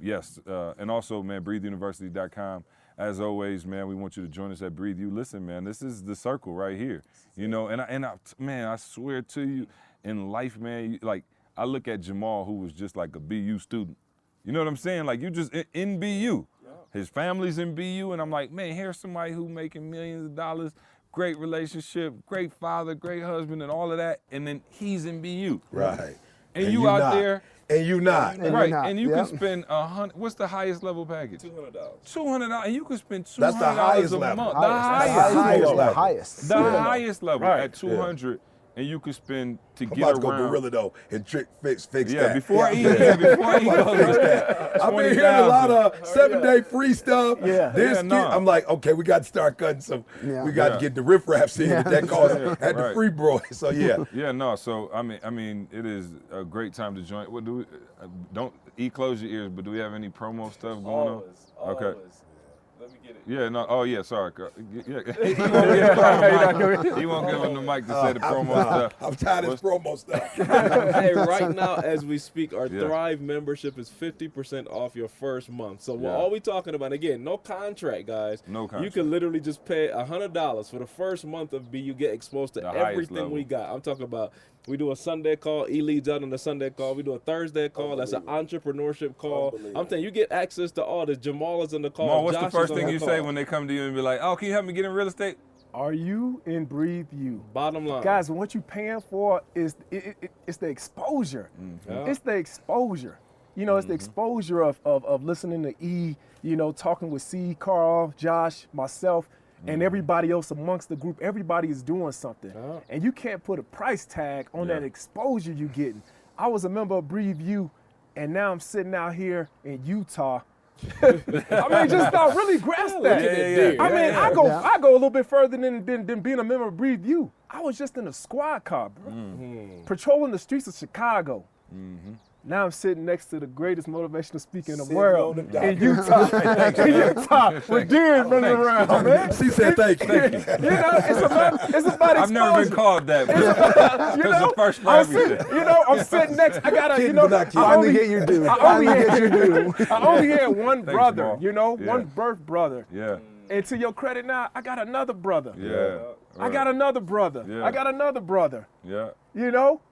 yes. And also, man, BreatheUniversity.com. As always, man, we want you to join us at Breathe U. Listen, man, this is the circle right here. Man, I swear to you, in life, man, like I look at Jamal, who was just like a BU student. You know what I'm saying? Like you just in BU. His family's in BU, and I'm like, man, here's somebody who making millions of dollars, great relationship, great father, great husband, and all of that, and then he's in BU. Right. And you out there. And you not. Right, and you can spend $100. What's the highest level package? $200. $200, and you can spend $200 That's the highest a level. month. The highest level at 200. And you could spend to I'm get about to around. go gorilla though and fix that. Before he goes. I've been hearing a lot of 7-day free stuff. I'm like, okay, we got to start cutting some. We got to get the riffraffs in that cost at the free bro. So So I mean, it is a great time to join. What do we? Don't close your ears. But do we have any promo stuff going on? Okay. Let me get it. Yeah, no. Oh, yeah. Sorry. He won't give him the mic to say the promo stuff. I'm tired of this promo stuff. Hey, right now, as we speak, our Thrive membership is 50% off your first month. So we're all we talking about. Again, no contract, guys. No contract. You can literally just pay $100 for the first month of B. You get exposed to everything we got. I'm talking about. We do a Sunday call. E leads out on the Sunday call. We do a Thursday call. That's an entrepreneurship call. I'm telling you, get access to all this. Jamal is in the call. Jamal, what's Josh the first thing you say when they come to you and be like, "Oh, can you help me get in real estate?" Are you in Breathe U? Bottom line, guys. What you paying for is it's the exposure. It's the exposure. It's the exposure of listening to E. Talking with C, Carl, Josh, myself. And everybody else amongst the group, everybody is doing something. And you can't put a price tag on that exposure you're getting. I was a member of Breathe U, and now I'm sitting out here in Utah. I mean, just don't really grasp that. I mean, I go a little bit further than being a member of Breathe U. I was just in a squad car, bro, patrolling the streets of Chicago. Now I'm sitting next to the greatest motivational speaker in the world in Utah. With deer running around, man. She said thank you. It's about exposure. I've never been called that. It's the first for everything. I'm sitting next. I got I only get your due. I only had one brother. One birth brother. Yeah. And to your credit now, I got another brother. Yeah. I got another brother. Yeah. I got another brother. Yeah.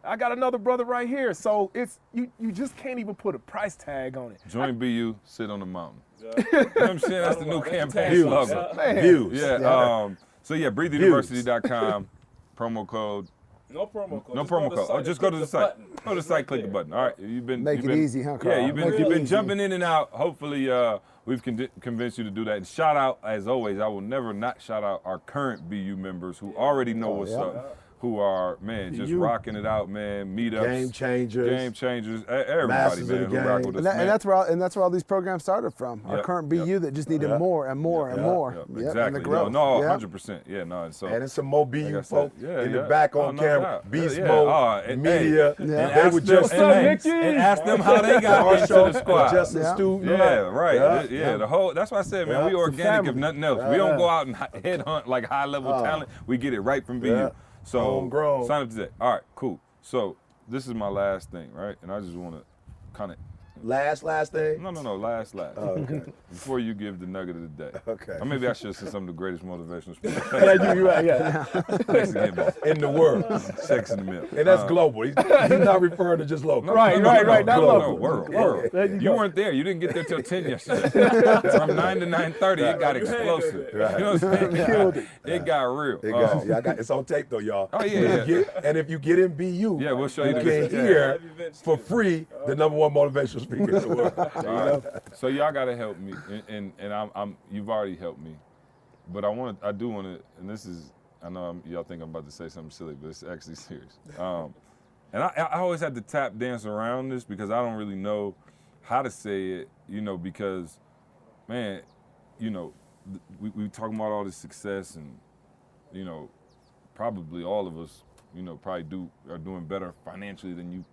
I got another brother right here. So it's you just can't even put a price tag on it. Join BU, sit on the mountain. You know what I'm saying? That's the new campaign slogan. Views. Yeah. So BreatheUniversity.com, promo code. No promo code. No promo code. Oh, just go to the site. Go to the site, click the button. All right. Make it easy, huh, Carl? Yeah, you've been jumping in and out. Hopefully, we've convinced you to do that. And shout out, as always, I will never not shout out our current BU members who already know what's up. who are, man, just rocking it out, man. Meetups. Game changers. Everybody, Masters man, of the who rock game. with us, And, man. and that's where all these programs started from. Our current BU that just needed more and more and more. Exactly. And the growth. No, 100%. Yeah, no. And so, And it's some more BU like I folk said, in the back on no camera. doubt. Beast Yeah. Mode, And media. and They ask were them- just and ask them how they got into the squad. Justin Yeah. Stu. Yeah, right. Yeah. The whole. That's why I said, man, Yeah. we organic if family. nothing else. We don't go out and headhunt like high level talent. We get it right from BU. Yeah. So Homegrown. sign up today. All right, cool. So this is my last thing, right? And I just want to kind of. Last thing. No, last. Oh, okay. Before you give the nugget of the day. Okay. Or maybe I should say some of the greatest motivational speakers. Yeah, you're right. Yeah. Thanks again, man. In the world. Sex in the middle. And that's global. He's not referring to just local. Right. Not No, local. world. There you You go. weren't there. You didn't get there till 10 yesterday. From 9 to 9:30, it got explosive. You know what I'm saying? Killed it. It got real. It's on tape though, y'all. Oh, yeah. And if you get in BU, Yeah, we'll show you you the can hear for free the #1 motivational speaker in the world. All right. So y'all gotta help me, and I'm you've already helped me, but I do want to, and this is, I know y'all think I'm about to say something silly, but it's actually serious. And I always had to tap dance around this because I don't really know how to say it, because, man, we talking about all this success and, probably all of us, probably are doing better financially than you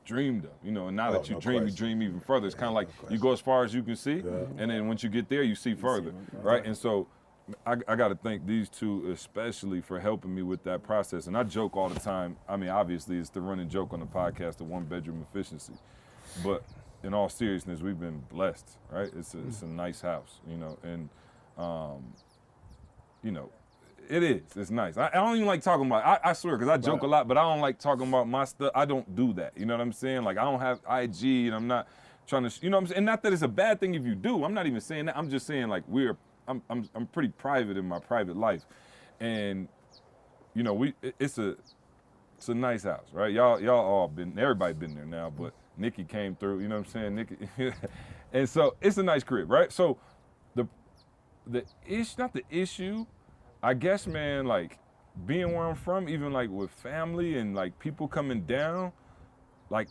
dreamed of, and now that you dream even further. It's kind of like you go as far as you can see, and then once you get there, you see further, right? And so I got to thank these two especially for helping me with that process. And I joke all the time. I mean, obviously, it's the running joke on the podcast, the one-bedroom efficiency. But in all seriousness, we've been blessed, right? It's a nice house, and, it is. It's nice. I don't even like talking about it. I swear, because I joke a lot, but I don't like talking about my stuff. I don't do that. You know what I'm saying? Like, I don't have IG, and I'm not trying to, you know what I'm saying? And not that it's a bad thing if you do. I'm not even saying that. I'm just saying, like, I'm pretty private in my private life. And, it's a nice house, right? Y'all all everybody been there now, but Nikki came through, you know what I'm saying? Nikki. And so it's a nice crib, right? So not the issue, I guess, man, like, being where I'm from, even, like, with family and, like, people coming down, like,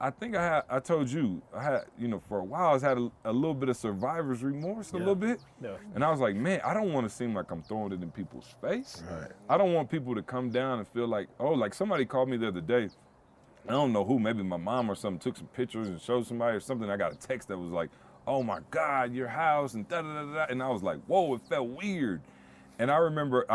I think I told you, I had, for a while, I had a little bit of survivor's remorse, a little bit. Yeah. And I was like, man, I don't want to seem like I'm throwing it in people's face. Right. I don't want people to come down and feel like, oh, like somebody called me the other day. I don't know who, maybe my mom or something, took some pictures and showed somebody or something. I got a text that was like, oh my God, your house and da-da-da-da. And I was like, whoa, it felt weird. And I remember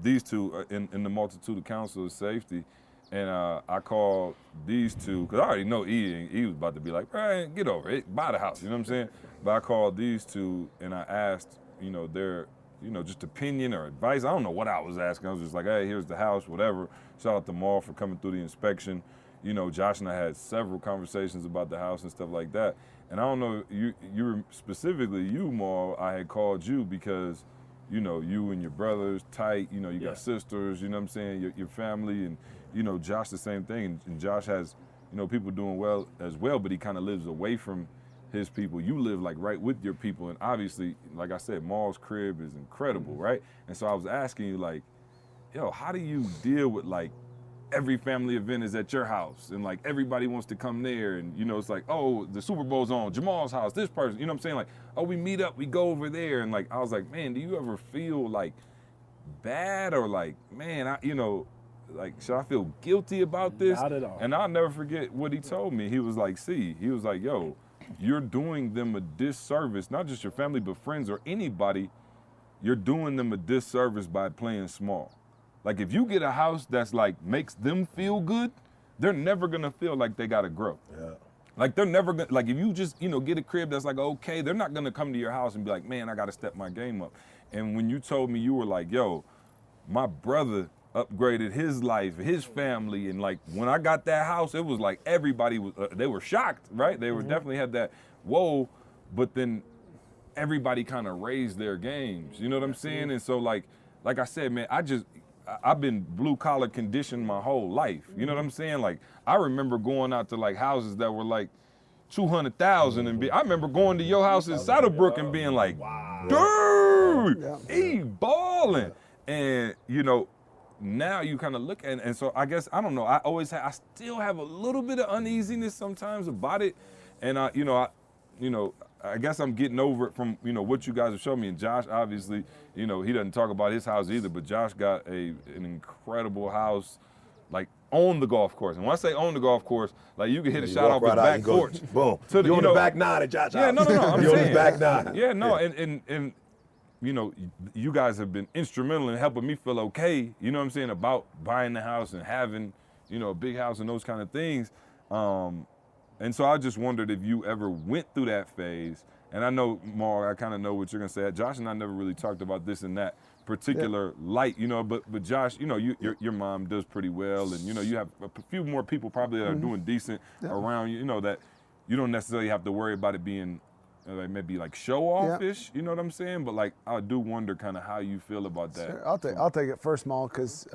these two in the multitude of counsel of safety, and I called these two, because I already know he was about to be like, right, get over it, buy the house, you know what I'm saying? But I called these two, and I asked, their, just opinion or advice. I don't know what I was asking. I was just like, hey, here's the house, whatever. Shout out to Maul for coming through the inspection. Josh and I had several conversations about the house and stuff like that. And I don't know, you were specifically you, Maul, I had called you because, you and your brothers tight, you got sisters, you know what I'm saying, your family, and, Josh the same thing. And Josh has, people doing well as well, but he kind of lives away from his people. You live like right with your people. And obviously, like I said, Maul's crib is incredible, right? And so I was asking you, like, yo, how do you deal with, like, every family event is at your house and, like, everybody wants to come there, and it's like, oh, the Super Bowl's on Jamal's house, this person, you know what I'm saying, like, oh, we meet up, we go over there, and, like, I was like, man, do you ever feel like bad or like, man, like, should I feel guilty about this? Not at all. And I'll never forget what he told me. He was like, he was like, yo, you're doing them a disservice, not just your family, but friends or anybody. You're doing them a disservice by playing small. Like, if you get a house that's, like, makes them feel good, they're never gonna feel like they gotta grow. Yeah. Like, they're never gonna, like, if you just, get a crib that's, like, okay, they're not gonna come to your house and be like, man, I gotta step my game up. And when you told me, you were like, yo, my brother upgraded his life, his family, and, like, when I got that house, it was like everybody was, they were shocked, right? They were definitely had that, whoa, but then everybody kind of raised their games, you know what I'm saying? And so, like I said, man, I've been blue collar conditioned my whole life. You know what I'm saying? Like, I remember going out to, like, houses that were like 200,000 and I remember going to your house in Saddlebrook and being like, dude, he balling. And, now you kind of look at it, and so I guess, I don't know, I still have a little bit of uneasiness sometimes about it. And I guess I'm getting over it from, what you guys have shown me. And Josh, obviously, he doesn't talk about his house either, but Josh got an incredible house, like, on the golf course. And when I say on the golf course, like, you can hit a shot off his back porch. Boom. You're on the back nine at Josh. Yeah, no, I'm You're saying. on the back nine. Yeah, no, and you guys have been instrumental in helping me feel okay, about buying the house and having, a big house and those kind of things. And so I just wondered if you ever went through that phase. And I know, Mark, I kind of know what you're going to say. Josh and I never really talked about this in that particular light, but Josh, your mom does pretty well. And, you have a few more people probably that are doing decent around you, that you don't necessarily have to worry about it being maybe like show-off-ish, you know what I'm saying? But like, I do wonder kind of how you feel about that. Sure. I'll take it first, Maul, because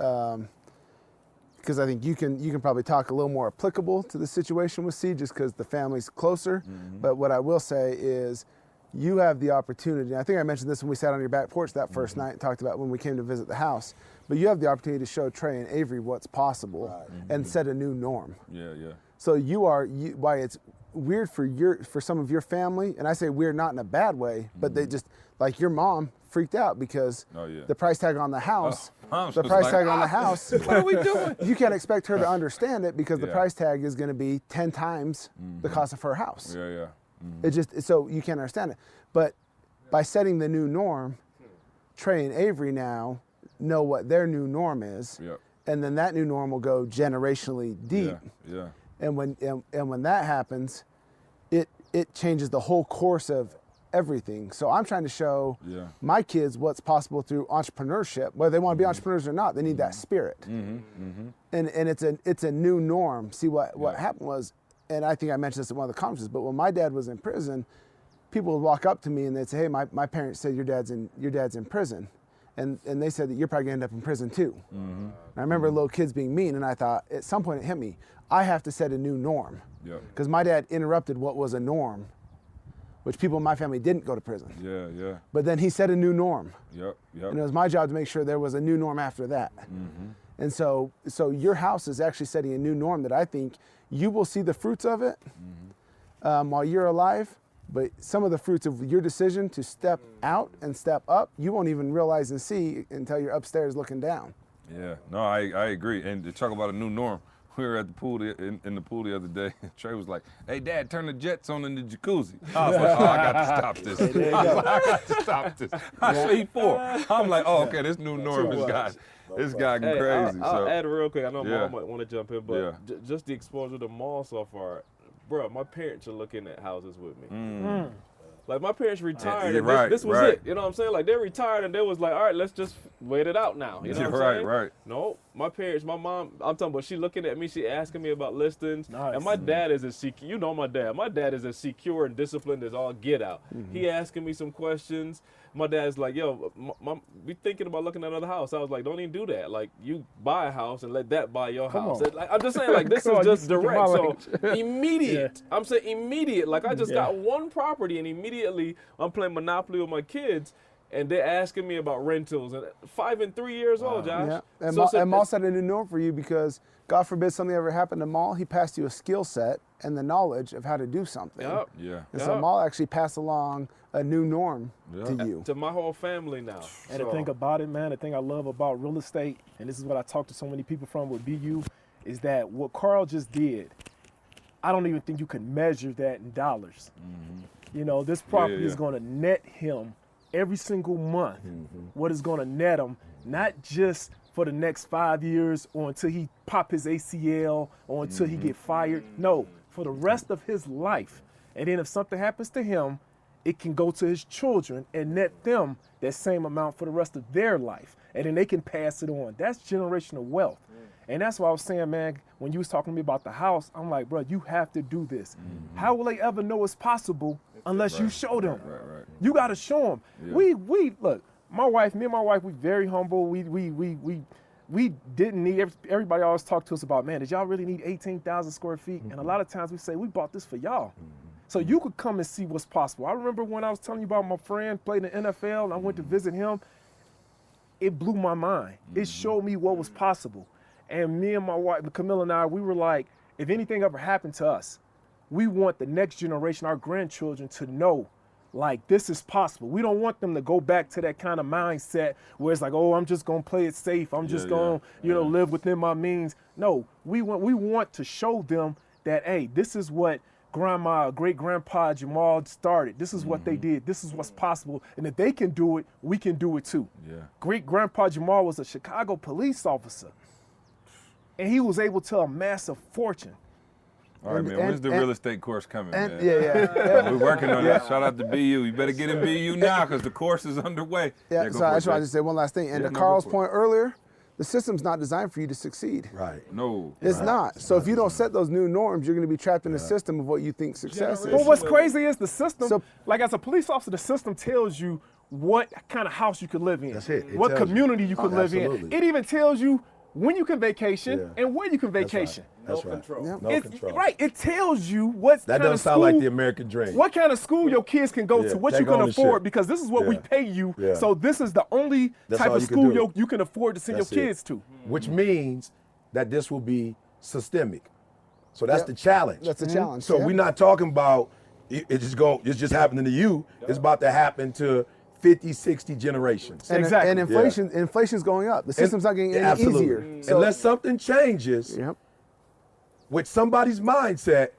I think you can probably talk a little more applicable to the situation with C, just because the family's closer. But what I will say is, you have the opportunity. I think I mentioned this when we sat on your back porch that first night and talked about when we came to visit the house. But you have the opportunity to show Trey and Avery what's possible and set a new norm. Yeah. So why it's weird for some of your family, and I say weird not in a bad way, but they just, like, your mom freaked out because the price tag on the house, what are we doing? You can't expect her to understand it because the price tag is going to be 10 times the cost of her house. Yeah. It just, so you can't understand it. But by setting the new norm, Trey and Avery now know what their new norm is, and then that new norm will go generationally deep. Yeah. And when that happens, it changes the whole course of everything. So I'm trying to show my kids what's possible through entrepreneurship. Whether they want to be entrepreneurs or not, they need that spirit. And it's a new norm. See, what happened was, and I think I mentioned this at one of the conferences, but when my dad was in prison, people would walk up to me and they'd say, "Hey, my parents said your dad's in prison." And they said that you're probably gonna end up in prison too. And I remember little kids being mean, and I thought, at some point it hit me, I have to set a new norm. Because my dad interrupted what was a norm, which people in my family didn't go to prison. Yeah. But then he set a new norm. Yep. And it was my job to make sure there was a new norm after that. And so your house is actually setting a new norm that I think you will see the fruits of it while you're alive. But some of the fruits of your decision to step out and step up, you won't even realize and see until you're upstairs looking down. Yeah, no, I agree. And to talk about a new norm, we were at the pool in the pool the other day. Trey was like, "Hey, Dad, turn the jets on in the jacuzzi." I was like, "Oh, I got to stop this. I got to stop this." I say 4. I'm like, "Oh, okay, this new norm is gotten crazy." I'll add real quick. I know Mom might want to jump in, but just the exposure to mall so far. Bro, my parents are looking at houses with me. Like, my parents retired, and this was it. You know what I'm saying? Like, they retired, and they was like, all right, let's just wait it out now. You know what I'm saying? Right. No, my parents, my mom, I'm talking about, she looking at me, she asking me about listings. Nice. And my dad is you know my dad. My dad is as secure and disciplined as all get out. He asking me some questions. My dad's like, yo, we thinking about looking at another house. I was like, don't even do that. Like, you buy a house and let that buy your house. Like, I'm just saying, like, this is just direct. So immediate. I'm saying immediate. Like, I just got one property and immediately I'm playing Monopoly with my kids and they're asking me about rentals. And 5 and 3 years old, Josh. Yeah. And Maul set a new norm for you because, God forbid something ever happened to Maul, he passed you a skill set and the knowledge of how to do something. And so Maul actually passed along a new norm to you. To my whole family now. And the thing about it, man, the thing I love about real estate, and this is what I talk to so many people from with BU, is that what Carl just did, I don't even think you can measure that in dollars. You know, this property is going to net him every single month. What is going to net him, not just for the next 5 years or until he pop his ACL or until he get fired. No, for the rest of his life. And then if something happens to him, it can go to his children and net them that same amount for the rest of their life. And then they can pass it on. That's generational wealth. And that's why I was saying, man, when you was talking to me about the house, I'm like, bro, you have to do this. How will they ever know it's possible unless you show them? You got to show them. We look, me and my wife, we very humble. We didn't need, everybody always talk to us about, man, did y'all really need 18,000 square feet? And a lot of times we say, we bought this for y'all. So you could come and see what's possible. I remember when I was telling you about my friend played in the NFL and I went to visit him. it blew my mind. It showed me what was possible. And me and my wife, Camilla and I, we were like, if anything ever happened to us, we want the next generation, our grandchildren, to know, like, this is possible. We don't want them to go back to that kind of mindset where it's like, oh, I'm just gonna play it safe. I'm just gonna, live within my means. No, we want to show them that, hey, this is what great-grandpa Jamal started. This is what they did. This is what's possible. And if they can do it, we can do it too. Yeah. Great-grandpa Jamal was a Chicago police officer, and he was able to amass a fortune. All right, man. When's the real estate course coming, man? Yeah. We're working on that. Shout out to BU. You better get in BU now because the course is underway. Yeah, so I just wanted to say one last thing. And to Carl's point earlier, the system's not designed for you to succeed. Right. No. It's not. So if you don't set those new norms, you're going to be trapped in a system of what you think success is. But what's crazy is the system, like as a police officer, the system tells you what kind of house you could live in. That's it. What community you could live in. It even tells you when you can vacation and where you can vacation. That's right. control. Yep. No control. Right. It tells you what That kind doesn't of sound school, like the American dream. what kind of school your kids can go Yeah, to, what take you can ownership. afford, because this is what we Yeah. pay you. Yeah. So this is the only That's type all of you can school do. you can afford to send That's your it. kids to. Which means that this will be systemic. So that's Yep. the challenge. That's the challenge. So yeah. we're not talking about it's just happening to you. It's about to happen to 50, 60 generations. And, Exactly. and inflation's going up. The system's not getting any Absolutely. easier. So, Unless something changes yep. with somebody's mindset,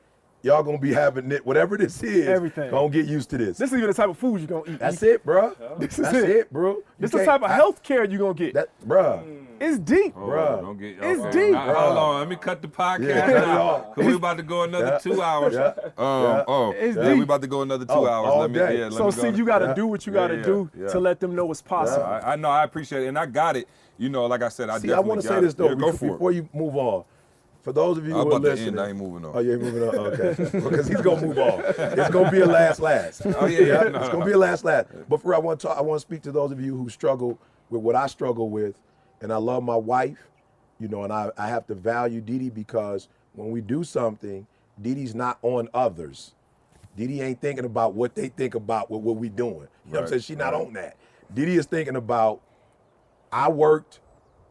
y'all gonna be having it, whatever this is, Everything. gonna get used to this. This is even the type of food you're going to eat. That's it, bro. This is That's it. it, bro. You This is the can't- type of health care you're going to get. That, bro. It's deep. Bruh. Don't get, It's okay. deep. Now, hold on, let me cut the podcast Yeah, cut it now. off. Cause we about to go another 2 hours. Yeah. It's yeah, deep. we about to go another 2 Oh, hours. all Let me, day. let So me see, go. you got to do what you got to Yeah, do yeah. to let them know it's possible. I know, I appreciate it, and I got it. You know, like I said, I See, I definitely want to got say this it. though Yeah, go for before it. you move on. For those of you I'm who are about to listening, end. I ain't moving on. Oh, you ain't moving on. Okay, because he's gonna move on. It's gonna be a last. Oh yeah. No, It's gonna be a last. But for real, I want to speak to those of you who struggle with what I struggle with, and I love my wife, you know, and I have to value Dee Dee because when we do something, Dee Dee's not on others. Dee Dee ain't thinking about what they think about what we doing. You know what I'm saying? She's not on that. Dee Dee is thinking about, I worked,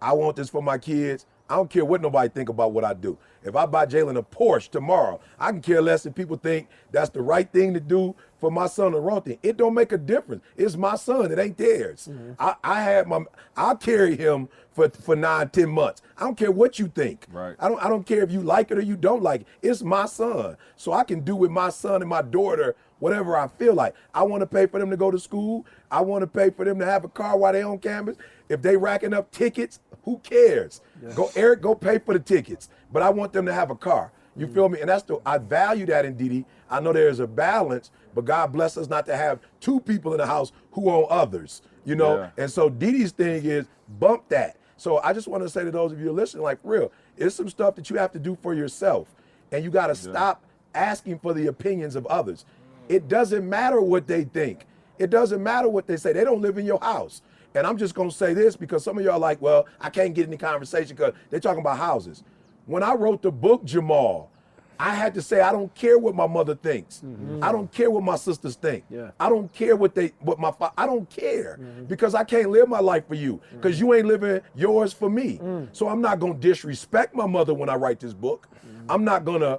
I want this for my kids. I don't care what nobody think about what I do. If I buy Jalen a Porsche tomorrow, I can care less if people think that's the right thing to do for my son or wrong thing. It don't make a difference. It's my son. It ain't theirs. I'll carry him for 9, 10 months. I don't care what you think. Right. I don't care if you like it or you don't like it. It's my son. So I can do with my son and my daughter whatever I feel like. I want to pay for them to go to school. I want to pay for them to have a car while they on campus. If they racking up tickets, who cares? Go, Eric, go pay for the tickets. But I want them to have a car. You feel me? And I value that in Dee Dee. I know there's a balance, but God bless us not to have 2 people in the house who own others, you know? Yeah. And so Dee Dee's thing is bump that. So I just want to say to those of you listening, like, for real, it's some stuff that you have to do for yourself. And you got to stop asking for the opinions of others. It doesn't matter what they think. It doesn't matter what they say. They don't live in your house. And I'm just going to say this because some of y'all are like, well, I can't get in the conversation because they're talking about houses. When I wrote the book, Jamal, I had to say, I don't care what my mother thinks. I don't care what my sisters think. Yeah. I don't care I don't care because I can't live my life for you because you ain't living yours for me. So I'm not going to disrespect my mother when I write this book. I'm not going to,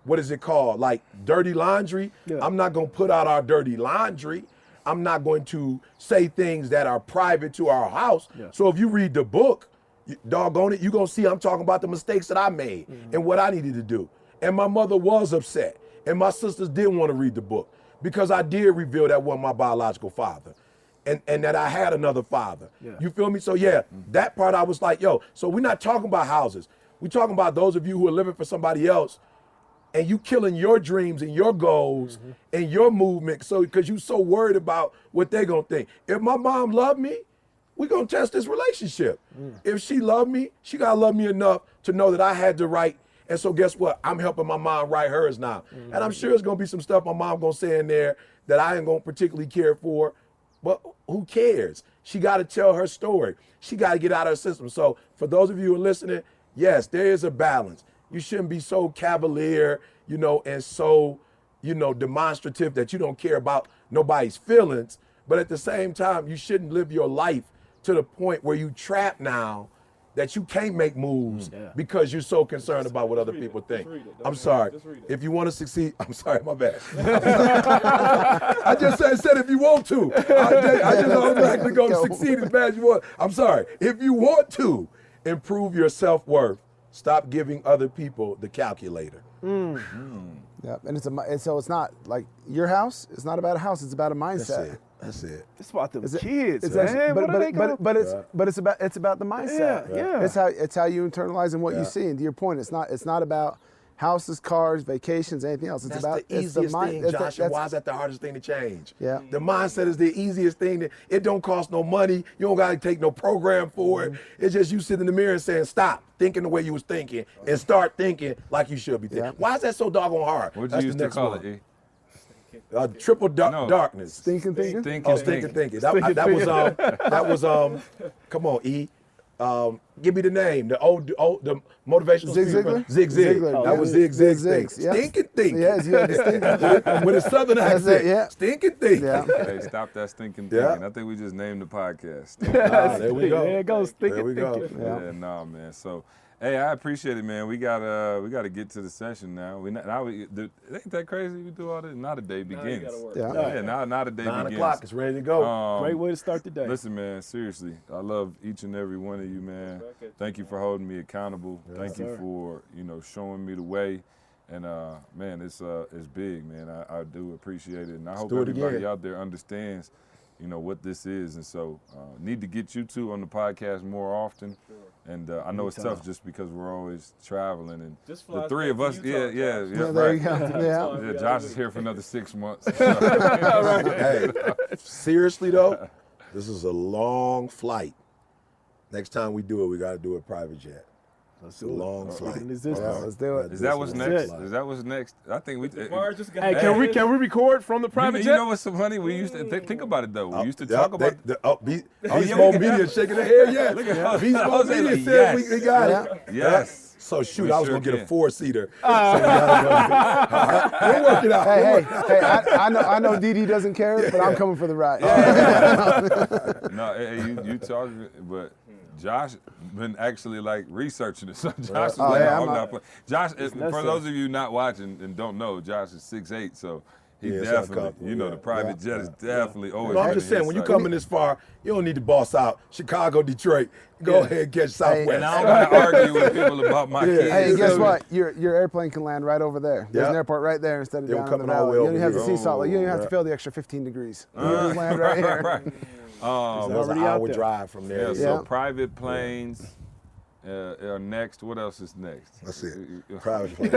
what is it called? Like dirty laundry. Yeah. I'm not going to put out our dirty laundry. I'm not going to say things that are private to our house. Yeah. So if you read the book, doggone it, you're going to see I'm talking about the mistakes that I made and what I needed to do. And my mother was upset. And my sisters didn't want to read the book because I did reveal that wasn't my biological father and that I had another father. Yeah. You feel me? So yeah, that part I was like, yo, so we're not talking about houses. We're talking about those of you who are living for somebody else and you killing your dreams and your goals and your movement so because you so worried about what they gonna think. If my mom loved me, we gonna test this relationship. If she loved me, she gotta love me enough to know that I had to write. And so guess what? I'm helping my mom write hers now. And I'm sure it's gonna be some stuff my mom gonna say in there that I ain't gonna particularly care for, but who cares? She gotta tell her story. She gotta get out of her system. So for those of you who are listening, yes, there is a balance. You shouldn't be so cavalier, and so, demonstrative that you don't care about nobody's feelings. But at the same time, you shouldn't live your life to the point where you trap now that you can't make moves because you're so concerned about what other people think. I'm sorry. If you want to succeed, I'm sorry, my bad. I just said if you want to. I just automatically go to succeed as bad as you want. I'm sorry. If you want to improve your self-worth, stop giving other people the calculator. Yeah, and so it's not like your house. It's not about a house. It's about a mindset. That's it. It's about the kids, It's man. actually- What are they gonna- but it's about the mindset. Yeah. It's how you internalize and what you see. And to your point, it's not about houses, cars, vacations, anything else. It's That's about the easiest thing, Josh. And why is that the hardest thing to change? Yeah. The mindset is the easiest thing. It don't cost no money. You don't got to take no program for it. It's just you sitting in the mirror and saying, stop thinking the way you was thinking and start thinking like you should be thinking. Yeah. Why is that so doggone hard? What'd That's you the used to next call one. it, E? Triple No. darkness. Thinking. Thinking. Thinking. That was come on, E. Give me the name. The motivational Zig speaker. Ziglar? Zig Zig. Ziglar, That yeah. was Zig Zig. Zig Zig, yeah. Stinking thinking. Yes, you had the stinking. With a southern That's accent. it, yeah. Stinking thinking. Yeah. Hey, stop that stinking Yeah. thinking. I think we just named the podcast. There we go. There it goes. There we go. Yeah, no, man. So, hey, I appreciate it, man. We got to get to the session now. Ain't that crazy? We do all this. Now the day begins. Yeah. Now the day 9 begins. o'clock. It's ready to go. Great way to start the day. Listen, man, seriously, I love each and every one of you, man. Thank you for holding me accountable. Thank you for, showing me the way. And, man, it's big, man. I do appreciate it. And I hope do it everybody again. out there understands, what this is. And so need to get you two on the podcast more often. And I know it's tough just because we're always traveling. And the three of us, yeah, Yeah, there right. you go. Yeah. Yeah, Josh is here for another 6 months. Hey, seriously though, this is a long flight. Next time we do it, we got to do a private jet. It's a long flight. Let's do it. Is that what's This next? flight. Is that what's next? I think we. Hey, can we record from the private You jet? know what's so funny? We used to think about it though. We used to Yeah, talk about. Beast yeah, Mode we can- Media shaking their head. Yeah, Look at Beast Mode Jose Media like, said yes. we got it. Yes. So shoot, We I was sure gonna get a can. 4-seater. So we gotta go. All right, we'll work it out. Hey, I know Didi doesn't care, but I'm coming for the ride. No, hey, you talking, but Josh been actually like researching it. So Josh is like, yeah, I'm I'm not playing. Josh, for those of you not watching and don't know, Josh is 6'8", so he Yeah, it's definitely, uncomfortable, the private jet is definitely always. No, I'm been just a saying, when you his side. coming this far, you don't need to boss out Chicago, Detroit. Go ahead and catch Southwest. And I don't want to argue with people about my kids. Hey, guess Yeah. what? Your airplane can land right over there. There's Yeah. an airport right there instead of They were down in the coming all the valley. way You don't even have over to here. see Salt Lake. You don't even have to Yeah. feel the extra 15 degrees. You can just land right here. Right. There's an already out hour there. drive from there. Yeah, so Yeah. private planes are next. What else is next? That's it. Private plane.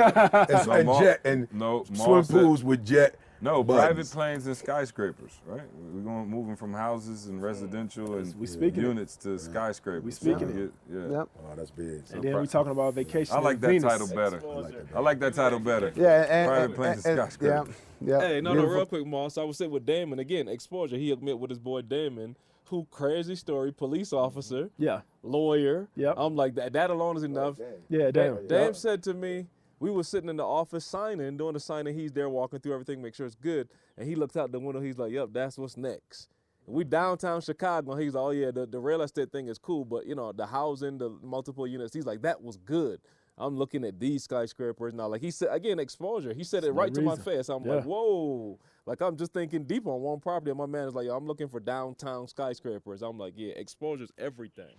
and Mall- jet and no, swim Mall said- pools with jet. No, buttons. private planes and skyscrapers, right? We're going moving from houses and residential and We speaking it. units to skyscrapers. We speaking it. Yeah. Yep. Oh, that's big. And then we talking about vacation. I like in that Venus. title better. I like that title better. Yeah, Private planes and skyscrapers. Yeah. Hey, no, Beautiful. real quick, Moss. I was sitting with Damon again. Exposure. He hooked me up with his boy Damon, who crazy story, police officer, Yeah. lawyer. Yep. I'm like that alone is enough. Yeah, damn. Dame said to me, we were sitting in the office signing, doing the signing. He's there walking through everything, make sure it's good. And he looked out the window. He's like, "Yep, that's what's next." And we downtown Chicago. He's like, "Oh yeah, the real estate thing is cool, but the housing, the multiple units." He's like, "That was good." I'm looking at these skyscrapers now. Like he said again, exposure. He said it right to my reason. face. I'm like, "Whoa!" Like I'm just thinking deep on one property. And my man is like, "I'm looking for downtown skyscrapers." I'm like, "Yeah, exposure's everything."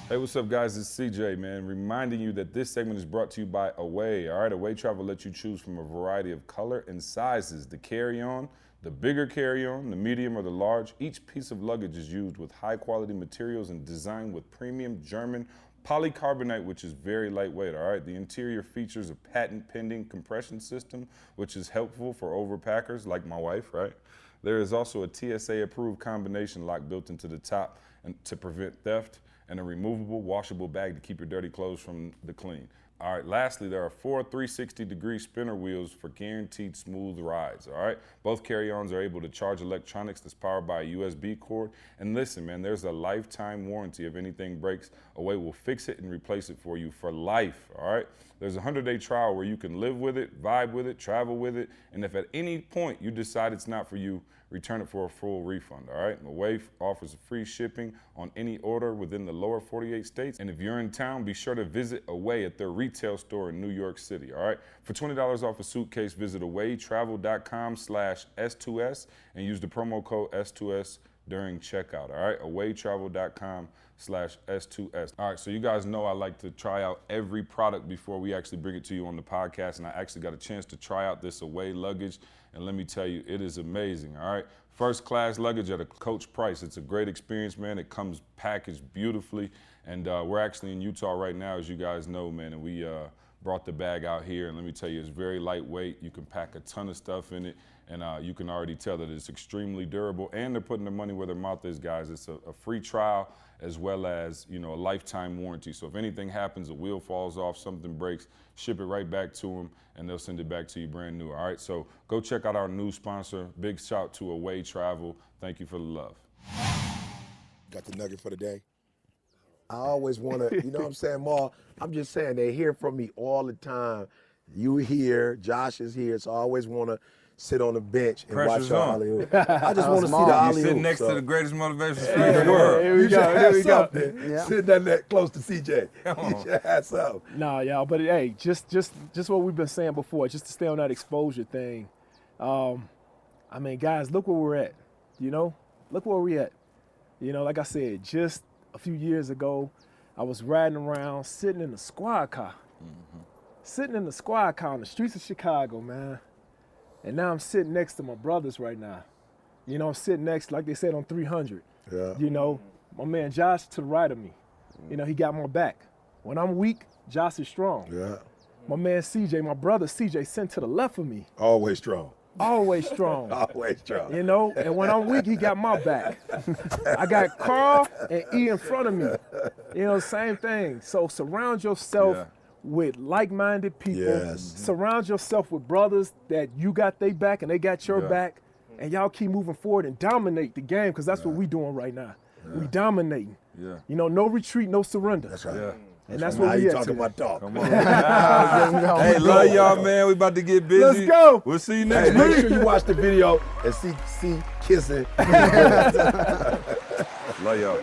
Hey, what's up, guys? It's CJ, man. Reminding you that this segment is brought to you by Away. All right, Away Travel lets you choose from a variety of color and sizes. The carry-on, the bigger carry-on, the medium, or the large. Each piece of luggage is used with high-quality materials and designed with premium German polycarbonate, which is very lightweight. All right, the interior features a patent-pending compression system, which is helpful for overpackers like my wife. Right. There is also a TSA-approved combination lock built into the top and to prevent theft, and a removable, washable bag to keep your dirty clothes from the clean. All right, lastly, there are 4 360-degree spinner wheels for guaranteed smooth rides, all right? Both carry-ons are able to charge electronics that's powered by a USB cord. And listen, man, there's a lifetime warranty. If anything breaks, Away will fix it and replace it for you for life, all right? There's a 100-day trial where you can live with it, vibe with it, travel with it, and if at any point you decide it's not for you, return it for a full refund, all right? Away offers free shipping on any order within the lower 48 states. And if you're in town, be sure to visit Away at their retail store in New York City, all right? For $20 off a suitcase, visit awaytravel.com/S2S and use the promo code S2S during checkout, all right? awaytravel.com/S2S. All right, so you guys know I like to try out every product before we actually bring it to you on the podcast, and I actually got a chance to try out this Away luggage, and let me tell you, it is amazing, all right? First class luggage at a coach price. It's a great experience, man. It comes packaged beautifully, and we're actually in Utah right now, as you guys know, man, and we brought the bag out here, and let me tell you, it's very lightweight. You can pack a ton of stuff in it, and you can already tell that it's extremely durable, and they're putting their money where their mouth is, guys. It's a free trial as well as, you know, a lifetime warranty. So if anything happens, a wheel falls off, something breaks, ship it right back to them, and they'll send it back to you brand new, all right? So go check out our new sponsor. Big shout to Away Travel. Thank you for the love. Got the nugget for the day. I always want to, you know what I'm saying, Maul? I'm just saying, they hear from me all the time. You here, Josh is here, so I always want to sit on the bench and Pressure's watch on. alley-oop. I just want to see the You're alley-oop. sitting next so. to the greatest motivational speaker in the world. Here we You go. should Here have we go. something. Yeah. Sitting down that close to CJ. You should have something. Nah, y'all, but hey, just what we've been saying before, just to stay on that exposure thing. I mean, guys, look where we're at. You know, look where we're at. You know, like I said, just a few years ago, I was riding around, sitting in a squad car. Sitting in the squad car on the streets of Chicago, man. And now I'm sitting next to my brothers right now. You know, I'm sitting next, like they said, on 300. Yeah. You know, my man Josh to the right of me. You know, he got my back. When I'm weak, Josh is strong. Yeah. My man CJ, my brother CJ, sent to the left of me. Always strong. Always strong. Always strong. You know, and when I'm weak, he got my back. I got Carl and E in front of me. You know, same thing. So surround yourself with like-minded people. Yes. Surround yourself with brothers that you got their back and they got your back, and y'all keep moving forward and dominate the game, because that's what we doing right now. We dominating. Yeah. You know, no retreat, no surrender. That's right. Yeah. And that's Now what we you at talking today. about talk. Come on. Hey, love y'all, man. We about to get busy. Let's go. We'll see you Hey, next make week. sure you watch the video and see kissing. Love y'all.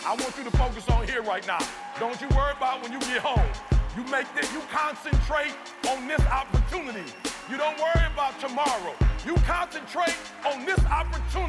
I want you to focus on here right now. Don't you worry about when you get home. You concentrate on this opportunity. You don't worry about tomorrow. You concentrate on this opportunity.